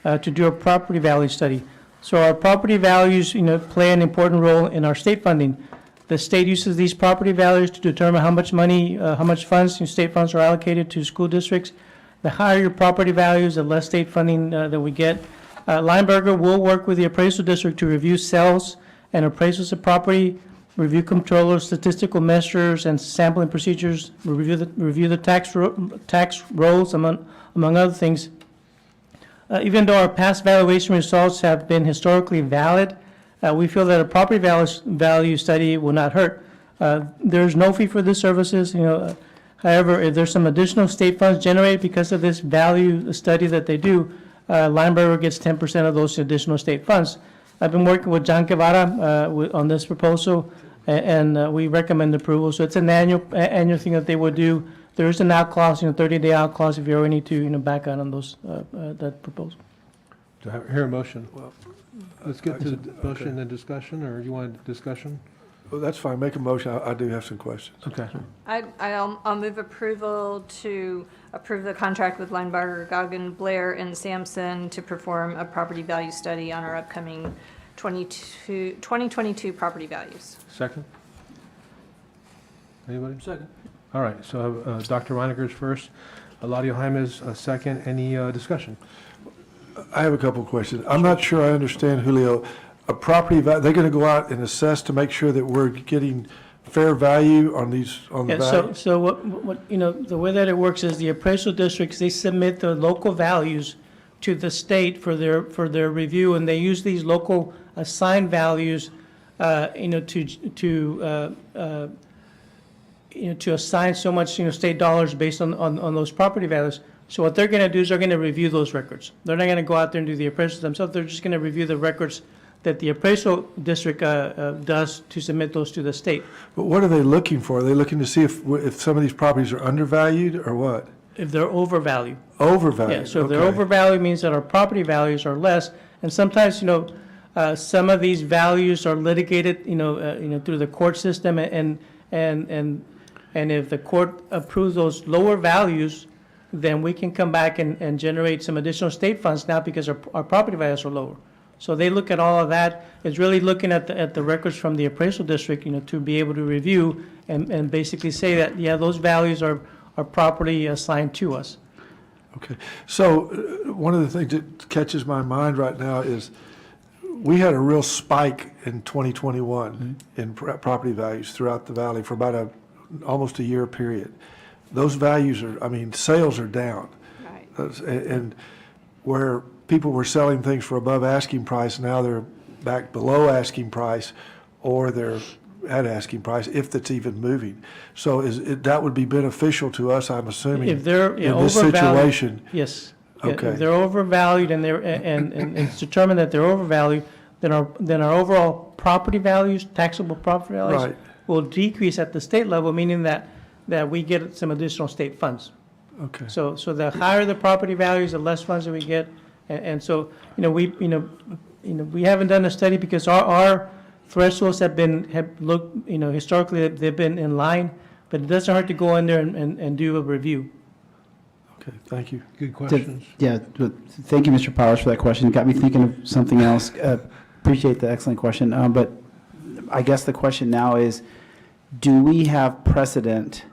to do a property value study. So our property values, play an important role in our state funding. The state uses these property values to determine how much money, how much funds, state funds are allocated to school districts. The higher your property values, the less state funding that we get. Lineberger will work with the appraisal district to review sales and appraisals of property, review controllers, statistical measures, and sampling procedures, review the tax rolls, among other things. Even though our past valuation results have been historically valid, we feel that a property value study will not hurt. There's no fee for the services, however, if there's some additional state funds generated because of this value study that they do, Lineberger gets 10% of those additional state funds. I've been working with John Guevara on this proposal, and we recommend approval. So it's an annual thing that they would do. There is an out clause, 30-day out clause if you ever need to, back out on those, that proposal. Do I hear a motion? Let's get to the motion and discussion, or you want discussion? Well, that's fine. Make a motion. I do have some questions. Okay. I'll move approval to approve the contract with Lineberger, Goggin, Blair, and Sampson to perform a property value study on our upcoming 2022 property values. Second? Anybody? Second. All right, so Dr. Reineger's first, Eladio Jaime's second. Any discussion? I have a couple of questions. I'm not sure I understand, Julio. A property value, they're going to go out and assess to make sure that we're getting fair value on the Yeah, value? so what, the way that it works is the appraisal districts, they submit the local values to the state for their review, and they use these local assigned values, to assign so much, state dollars based on those property values. So what they're going to do is they're going to review those records. They're not going to go out there and do the appraisals themselves. They're just going to review the records that the appraisal district does to submit those to the state. But what are they looking for? Are they looking to see if some of these properties are undervalued or what? If they're overvalued. Overvalued, Yeah, so if they're okay. overvalued means that our property values are less. And sometimes, some of these values are litigated, through the court system, and if the court approves those lower values, then we can come back and generate some additional state funds now because our property values are lower. So they look at all of that. It's really looking at the records from the appraisal district, to be able to review and basically say that, yeah, those values are properly assigned to us. Okay. So one of the things that catches my mind right now is we had a real spike in 2021 in property values throughout the valley for about almost a year period. Those values sales are down. Right. And where people were selling things for above asking price, now they're back below asking price, or they're at asking price, if that's even moving. So that would be beneficial to us, I'm assuming, If they're in this overvalued. situation. Yes. Yeah, Okay. If they're overvalued and it's determined that they're overvalued, then our overall property values, taxable property values, Right. will decrease at the state level, meaning that we get some additional state funds. Okay. So the higher the property values, the less funds that we get. And so, we haven't done a study because our thresholds have looked, historically, they've been in line, but it doesn't hurt to go in there and do a review. Okay, thank you. Good questions. Yeah, but thank you, Mr. Powers, for that question. It got me thinking of something else. Appreciate the excellent question. But I guess the question now is, do we have precedent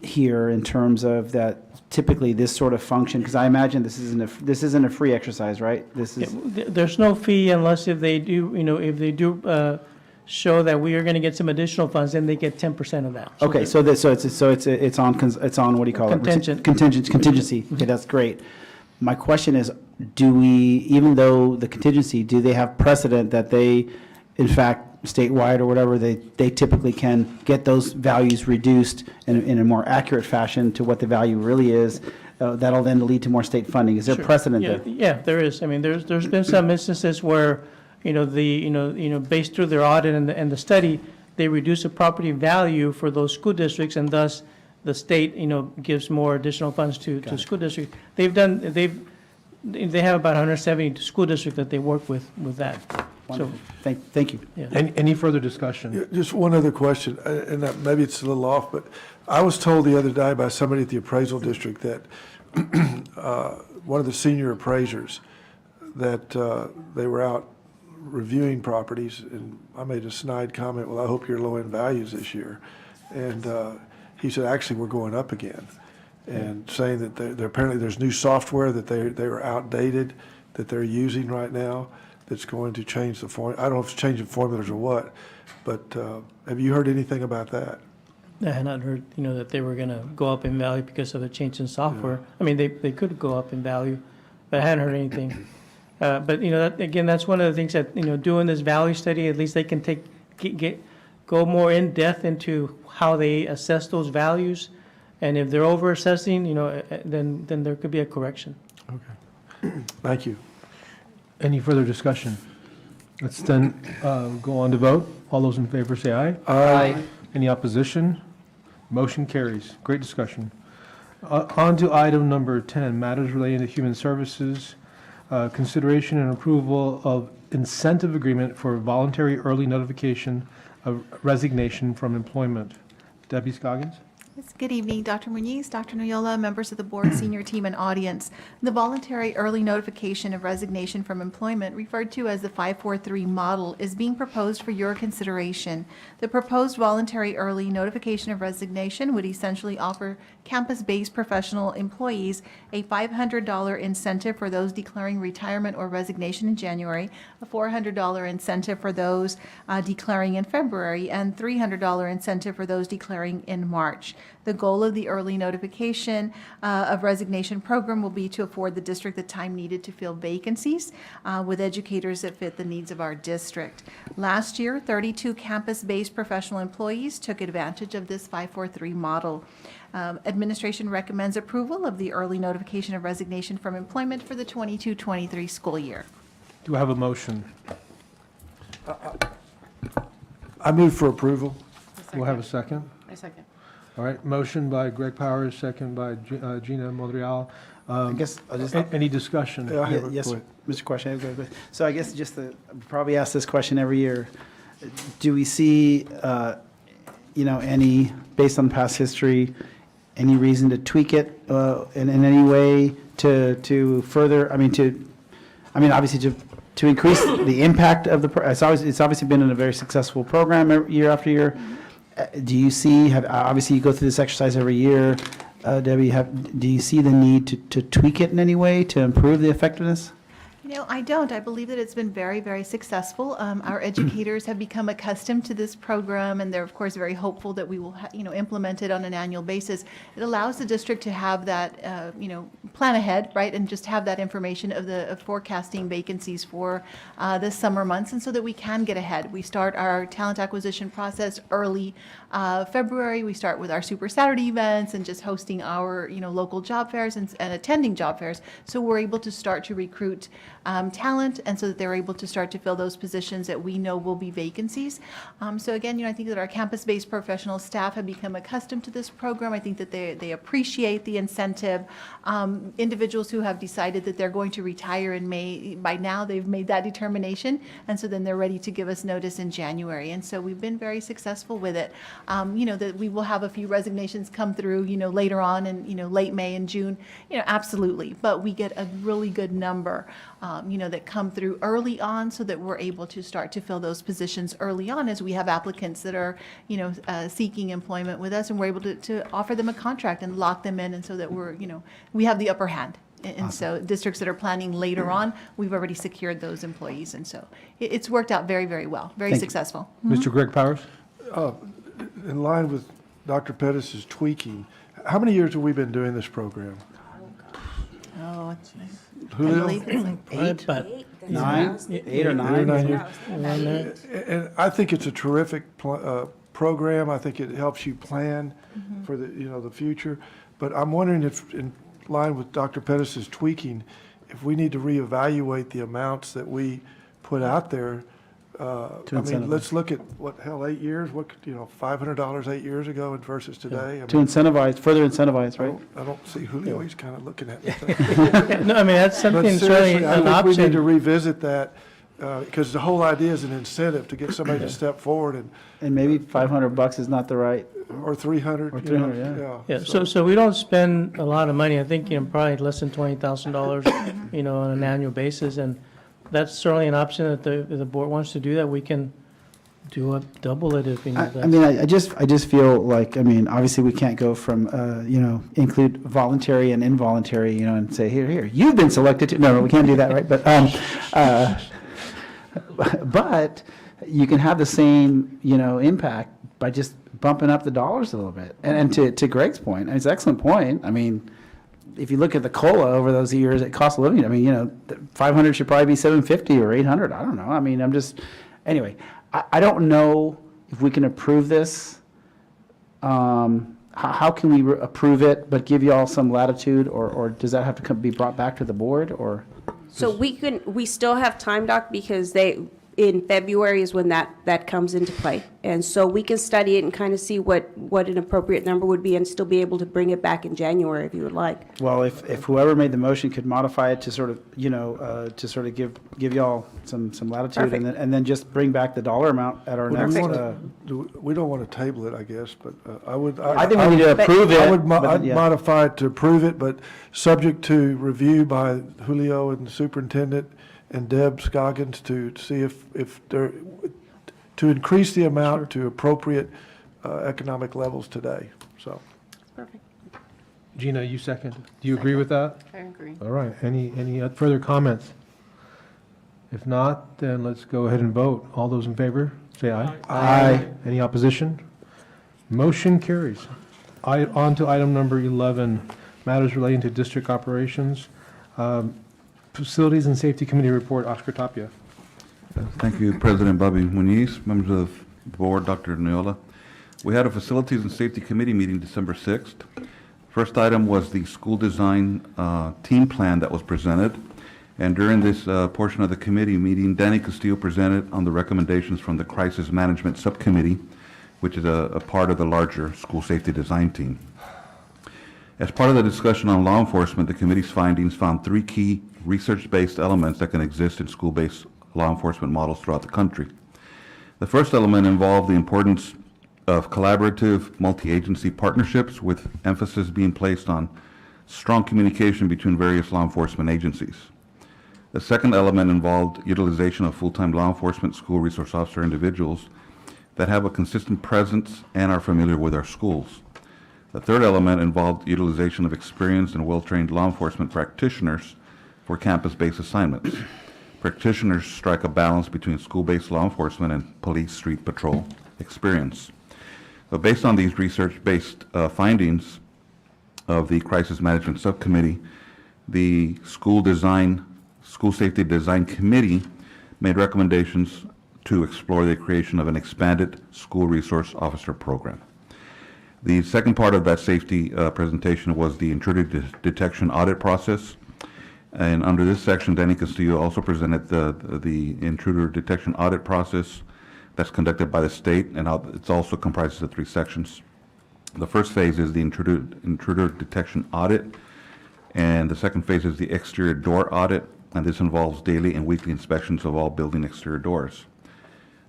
here in terms of that typically this sort of function? Because I imagine this isn't a free exercise, right? This is. There's no fee unless if they do, show that we are going to get some additional funds, then they get 10% of that. Okay, so it's on what do you call it? Contingency. Okay, that's great. My question is, do we, even though the contingency, do they have precedent that they, in fact, statewide or whatever, they typically can get those values reduced in a more accurate fashion to what the value really is? That'll then lead to more state funding. Is there Sure. precedent Yeah, there? yeah, there is. There's been some instances where, based through their audit and the study, they reduce the property value for those school districts, and thus the state, gives more additional funds to school districts. They have about 170 school districts that they work with that. So, Thank you. yeah. Any further discussion? Yeah, just one other question, and that maybe it's a little off, but I was told the other day by somebody at the appraisal district that one of the senior appraisers, that they were out reviewing properties, and I made a snide comment, well, I hope you're low in values this year. And he said, actually, we're going up again. And saying that apparently there's new software, that they were outdated, that they're using right now that's going to change the form? I don't know if it's changing formulas or what, but have you heard anything about that? I had not heard, that they were gonna go up in value because of the change in software. I mean, they could go up in value, but I hadn't heard anything. But, again, that's one of the things that, doing this value study, at least they can go more in depth into how they assess those values. And if they're over assessing, then there could be a correction. Okay. Thank you. Any further discussion? Let's then go on to vote. All those in favor say aye. Aye. Any opposition? Motion carries. Great discussion. On to item number 10, matters relating to human services. Consideration and approval of incentive agreement for voluntary early notification of resignation from employment. Debbie Scoggins? Yes, good evening, Dr. Muñiz, Dr. Noyola, members of the board, senior team, and audience. The voluntary early notification of resignation from employment, referred to as the 543 model, is being proposed for your consideration. The proposed voluntary early notification of resignation would essentially offer campus-based professional employees a $500 incentive for those declaring retirement or resignation in January, a $400 incentive for those declaring in February, and $300 incentive for those declaring in March. The goal of the early notification of resignation program will be to afford the district the time needed to fill vacancies with educators that fit the needs of our district. Last year, 32 campus-based professional employees took advantage of this 543 model. Administration recommends approval of the early notification of resignation from employment for the 22-23 school year. Do I have a motion? I move for approval. Do I have a second? I second. All right, motion by Greg Powers, second by Gina Monreal. I guess I'll just. Any discussion? Yes, Mr. Question. So I guess just to probably ask this question every year, do we see, any, based on past history, any reason to tweak it in any way to further, obviously to increase the impact of the, it's obviously been a very successful program year after year. Do you see, obviously you go through this exercise every year, Debbie, do you see the need to tweak it in any way to improve the effectiveness? I don't. I believe that it's been very, very successful. Our educators have become accustomed to this program, and they're, of course, very hopeful that we will, implement it on an annual basis. It allows the district to have that, plan ahead, right, and just have that information of forecasting vacancies for the summer months, and so that we can get ahead. We start our talent acquisition process early February. We start with our Super Saturday events and just hosting our, local job fairs and attending job fairs. So we're able to start to recruit talent, and so that they're able to start to fill those positions that we know will be vacancies. So again, I think that our campus-based professional staff have become accustomed to this program. I think that they appreciate the incentive. Individuals who have decided that they're going to retire in May, by now they've made that determination, and so then they're ready to give us notice in January. And so we've been very successful with it. That we will have a few resignations come through, later on in, late May and June, absolutely. But we get a really good number that come through early on, so that we're able to start to fill those positions early on as we have applicants that are, seeking employment with us, and we're able to offer them a contract and lock them in, and so that we're, we have the upper hand. And so districts that are planning later on, we've already secured those employees, and so it's worked out very, very well, very successful. Mr. Greg Powers? In line with Dr. Pettis' tweaking, how many years have we been doing this program? I Julio? believe it's like Eight? Nine? 8 or 9? years. And I think it's a terrific program. I think it helps you plan for the future. But I'm wondering if, in line with Dr. Pettis' tweaking, if we need to reevaluate the amounts that we put out there. Let's look at 8 years, $500 8 years ago versus today. To incentivize, further incentivize, right? I don't see Julio, he's kind of looking at me. No, that's something, But certainly seriously, an I think we need option. to revisit that, because the whole idea is an incentive to get somebody to step forward And maybe $500 is not the right, or 300. Or 300, Yeah, so we don't spend a lot of money. I think, probably less than $20,000, on an annual basis, and that's certainly an option that the board wants to do that. We can Do a double it if you need that. I mean, I just feel like, I mean, obviously we can't go from, include voluntary and involuntary, and say, here, you've been selected to, no, we can't do that, right? But you can have the same, impact by just bumping up the dollars a little bit. And to Greg's point, and it's an excellent point, I mean, if you look at the COLA over those years, it cost of living, I mean, 500 should probably be 750 or 800, I don't know. I mean, anyway, I don't know if we can approve this. How can we approve it, but give you all some latitude, or does that have to be brought back to the board, or? So we still have time, Doc, because in February is when that comes into play. And so we can study it and kind of see what an appropriate number would be and still be able to bring it back in January if you would like. Well, if whoever made the motion could modify it to sort of, give y'all some latitude, Perfect. and then just bring back the dollar amount at our Well, next. We don't want to table it, I guess, but I would. I think we need to approve it. I'd modify it to approve it, but subject to review by Julio and the superintendent and Deb Scoggins to see if they're, to increase the amount to appropriate economic levels today, so. Perfect. Gina, you second. Do you agree with that? I agree. All right. Any further comments? If not, then let's go ahead and vote. All those in favor, say aye. Aye. Any opposition? Motion carries. On to item number 11, matters relating to district operations. Facilities and Safety Committee report, Oscar Tapia. Thank you, President Bobby Muniz, members of the board, Dr. Neola. We had a Facilities and Safety Committee meeting December 6th. First item was the school design team plan that was presented. And during this portion of the committee meeting, Danny Castillo presented on the recommendations from the Crisis Management Subcommittee, which is a part of the larger school safety design team. As part of the discussion on law enforcement, the committee's findings found 3 key research-based elements that can exist in school-based law enforcement models throughout the country. The first element involved the importance of collaborative multi-agency partnerships, with emphasis being placed on strong communication between various law enforcement agencies. The second element involved utilization of full-time law enforcement school resource officer individuals that have a consistent presence and are familiar with our schools. The third element involved utilization of experienced and well-trained law enforcement practitioners for campus-based assignments. Practitioners strike a balance between school-based law enforcement and police street patrol experience. So based on these research-based findings of the Crisis Management Subcommittee, the School Safety Design Committee made recommendations to explore the creation of an expanded school resource officer program. The second part of that safety presentation was the intruder detection audit process. And under this section, Danny Castillo also presented the intruder detection audit process that's conducted by the state, and it's also comprises of 3 sections. The first phase is the intruder detection audit, and the second phase is the exterior door audit, and this involves daily and weekly inspections of all building exterior doors.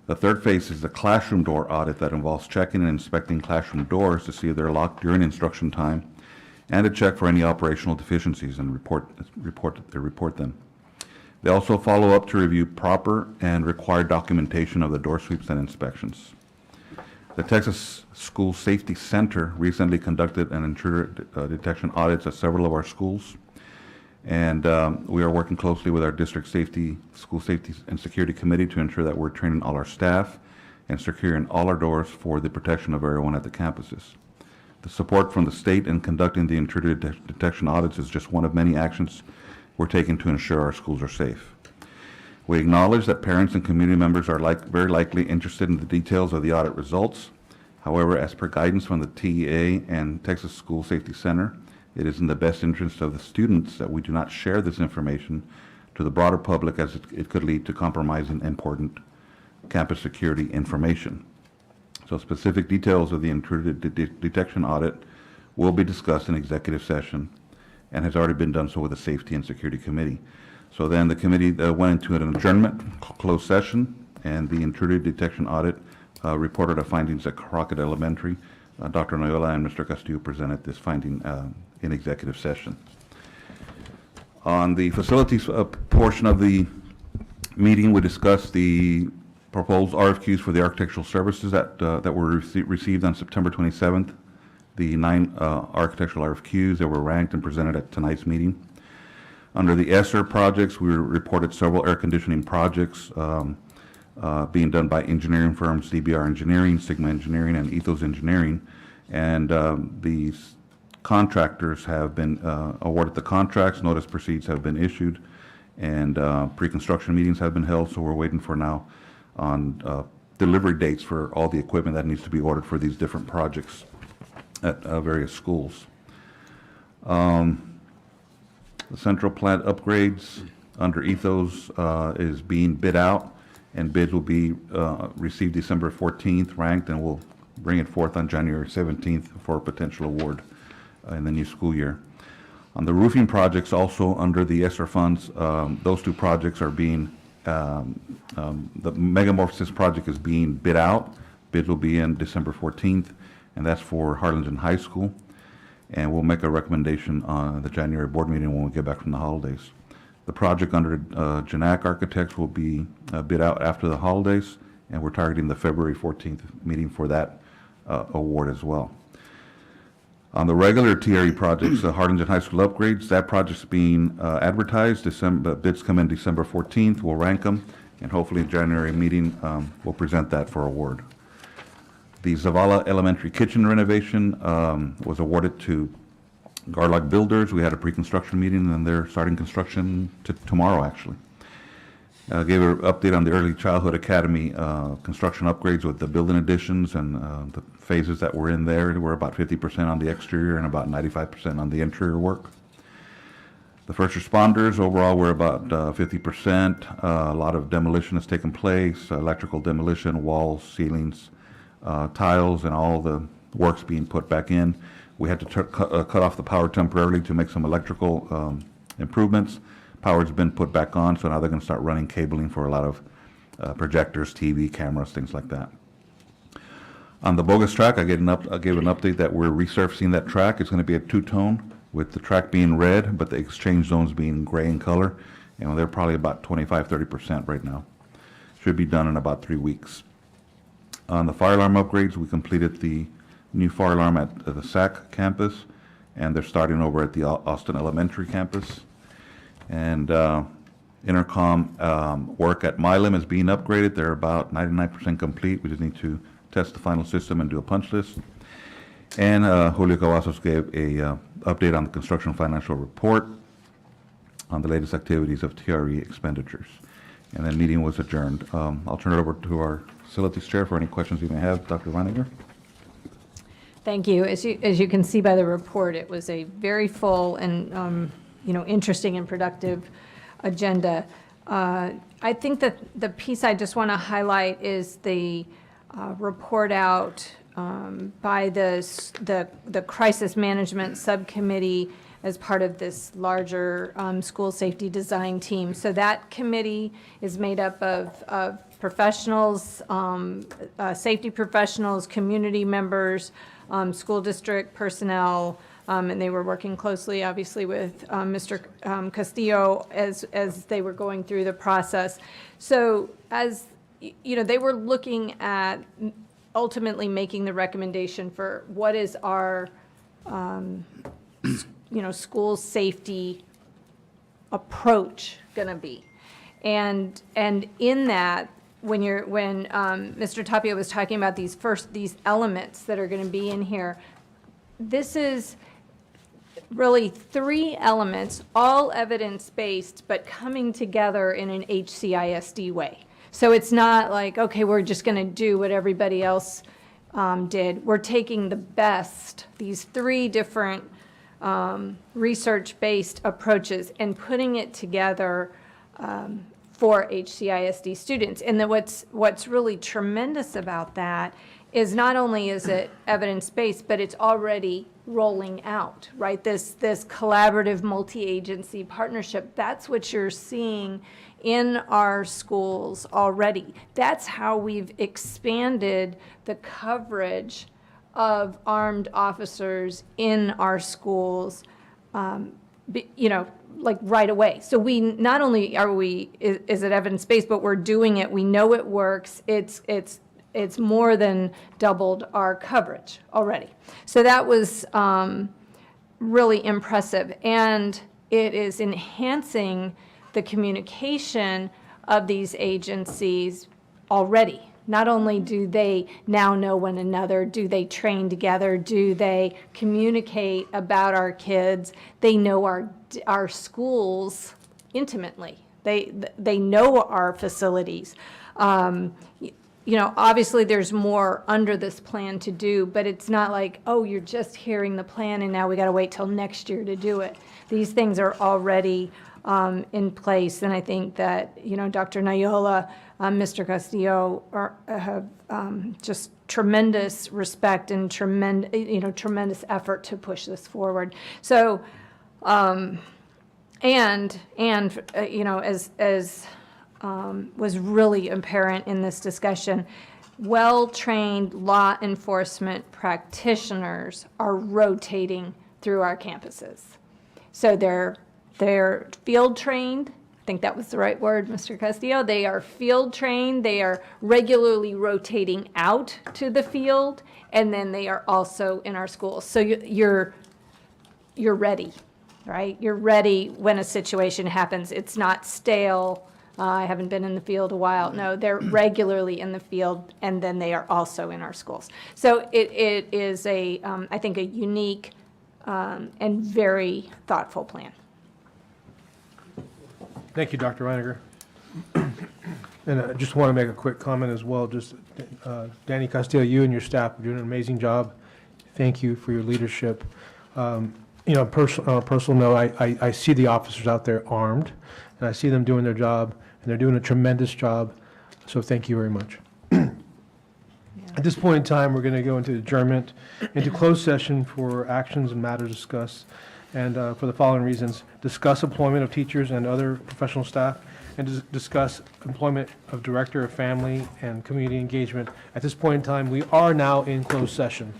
The third phase is the classroom door audit that involves checking and inspecting classroom doors to see if they're locked during instruction time, and to check for any operational deficiencies and report them. They also follow up to review proper and required documentation of the door sweeps and inspections. The Texas School Safety Center recently conducted an intruder detection audits at several of our schools, and we are working closely with our district school safety and security committee to ensure that we're training all our staff and securing all our doors for the protection of everyone at the campuses. The support from the state in conducting the intruder detection audits is just one of many actions we're taking to ensure our schools are safe. We acknowledge that parents and community members are very likely interested in the details of the audit results. However, as per guidance from the TEA and Texas School Safety Center, it is in the best interest of the students that we do not share this information to the broader public, as it could lead to compromising important campus security information. So specific details of the intruder detection audit will be discussed in executive session and has already been done so with the Safety and Security Committee. So then the committee went into an adjournment, closed session, and the intruder detection audit reported our findings at Crockett Elementary. Dr. Noyola and Mr. Castillo presented this finding in executive session. On the facilities portion of the meeting, we discussed the proposed RFQs for the architectural services that were received on September 27th. The 9 architectural RFQs that were ranked and presented at tonight's meeting. Under the ESSER projects, we reported several air conditioning projects being done by engineering firms, DBR Engineering, Sigma Engineering, and Ethos Engineering. And these contractors have been awarded the contracts, notice proceeds have been issued, and pre-construction meetings have been held, so we're waiting for now on delivery dates for all the equipment that needs to be ordered for these different projects at various schools. The central plant upgrades under Ethos is being bid out, and bids will be received December 14th, ranked, and we'll bring it forth on January 17th for a potential award in the new school year. On the roofing projects, also under the ESSER funds, those 2 projects are being, the Megamorphosis project is being bid out. Bids will be in December 14th, and that's for Harlingen High School. And we'll make a recommendation on the January board meeting when we get back from the holidays. The project under Janak Architects will be bid out after the holidays, and we're targeting the February 14th meeting for that award as well. On the regular TRE projects, the Harlingen High School upgrades, that project's being advertised. Bids come in December 14th. We'll rank them, and hopefully in January meeting, we'll present that for award. The Zavala Elementary kitchen renovation was awarded to Garlock Builders. We had a pre-construction meeting, and they're starting construction tomorrow, actually. Gave an update on the Early Childhood Academy construction upgrades with the building additions and the phases that were in there. We're about 50% on the exterior and about 95% on the interior work. The first responders, overall, we're about 50%. A lot of demolition has taken place, electrical demolition, walls, ceilings, tiles, and all the works being put back in. We had to cut off the power temporarily to make some electrical improvements. Power's been put back on, so now they're going to start running cabling for a lot of projectors, TV, cameras, things like that. On the bogus track, I gave an update that we're resurfacing that track. It's going to be a 2-tone with the track being red, but the exchange zones being gray in color. And they're probably about 25-30% right now. Should be done in about 3 weeks. On the fire alarm upgrades, we completed the new fire alarm at the SAC campus, and they're starting over at the Austin Elementary campus. And intercom work at Milam is being upgraded. They're about 99% complete. We just need to test the final system and do a punch list. And Julio Cavazos gave a update on the construction financial report on the latest activities of TRE expenditures. And then meeting was adjourned. I'll turn it over to our facilities chair for any questions you may have. Dr. Reininger? Thank you. As you can see by the report, it was a very full and interesting and productive agenda. I think that the piece I just want to highlight is the report out by the crisis management subcommittee as part of this larger school safety design team. So that committee is made up of professionals, safety professionals, community members, school district personnel, and they were working closely, obviously, with Mr. Castillo as they were going through the process. So as they were looking at ultimately making the recommendation for what is our school safety approach going to be, and in that, when Mr. Tapia was talking about these elements that are going to be in here, this is really 3 elements, all evidence-based, but coming together in an HCISD way. So it's not like, okay, we're just going to do what everybody else did. We're taking the best, these 3 different research-based approaches, and putting it together for HCISD students. And then what's really tremendous about that is not only is it evidence-based, but it's already rolling out, right? This collaborative multi-agency partnership, that's what you're seeing in our schools already. That's how we've expanded the coverage of armed officers in our schools like right away. So we, not only is it evidence-based, but we're doing it, we know it works, it's more than doubled our coverage already. So that was really impressive. And it is enhancing the communication of these agencies already. Not only do they now know one another, do they train together, do they communicate about our kids, they know our schools intimately. They know our facilities. Obviously there's more under this plan to do, but it's not like, oh, you're just hearing the plan and now we got to wait till next year to do it. These things are already in place, and I think that, Dr. Nayola, Mr. Castillo have just tremendous respect and tremendous effort to push this forward. So, as was really apparent in this discussion, well-trained law enforcement practitioners are rotating through our campuses. So they're field trained. I think that was the right word, Mr. Castillo. They are field trained. They are regularly rotating out to the field, and then they are also in our schools. So you're ready, right? You're ready when a situation happens. It's not stale. I haven't been in the field a while. No, they're regularly in the field, and then they are also in our schools. So it is I think, a unique and very thoughtful plan. Thank you, Dr. Reiniger. And I just want to make a quick comment as well. Just Danny Castillo, you and your staff are doing an amazing job. Thank you for your leadership. On a personal note, I see the officers out there armed, and I see them doing their job, and they're doing a tremendous job. So thank you very much. At this point in time, we're going to go into adjournment, into closed session for actions and matters discussed, and for the following reasons: discuss employment of teachers and other professional staff, and discuss employment of Director of Family and Community Engagement. At this point in time, we are now in closed session.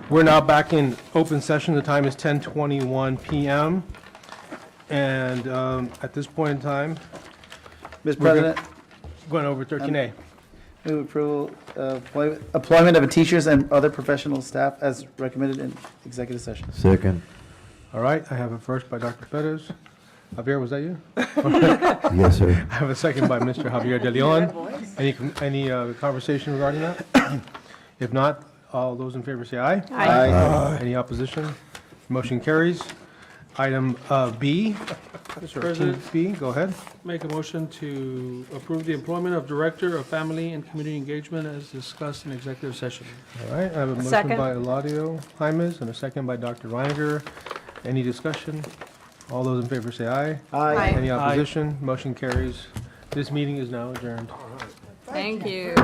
We're now back in open session. The time is 10:21 PM. And at this point in time, Mr. we're President, going over 13A. move approval of employment of teachers and other professional staff as recommended in executive session. Second. All right, I have a first by Dr. Perez. Javier, was that you? Yes, sir. I have a second by Mr. Javier De Leon. Any conversation regarding that? If not, all those in favor say aye. Aye. Any opposition? Motion carries. Item B. Mr. President, B, go ahead. make a motion to approve the employment of Director of Family and Community Engagement as discussed in executive session. All right, I have a motion Second. by Eladio Jaimes and a second by Dr. Reiniger. Any discussion? All those in favor say aye. Aye. Any Aye. opposition? Motion carries. This meeting is now adjourned. Thank you.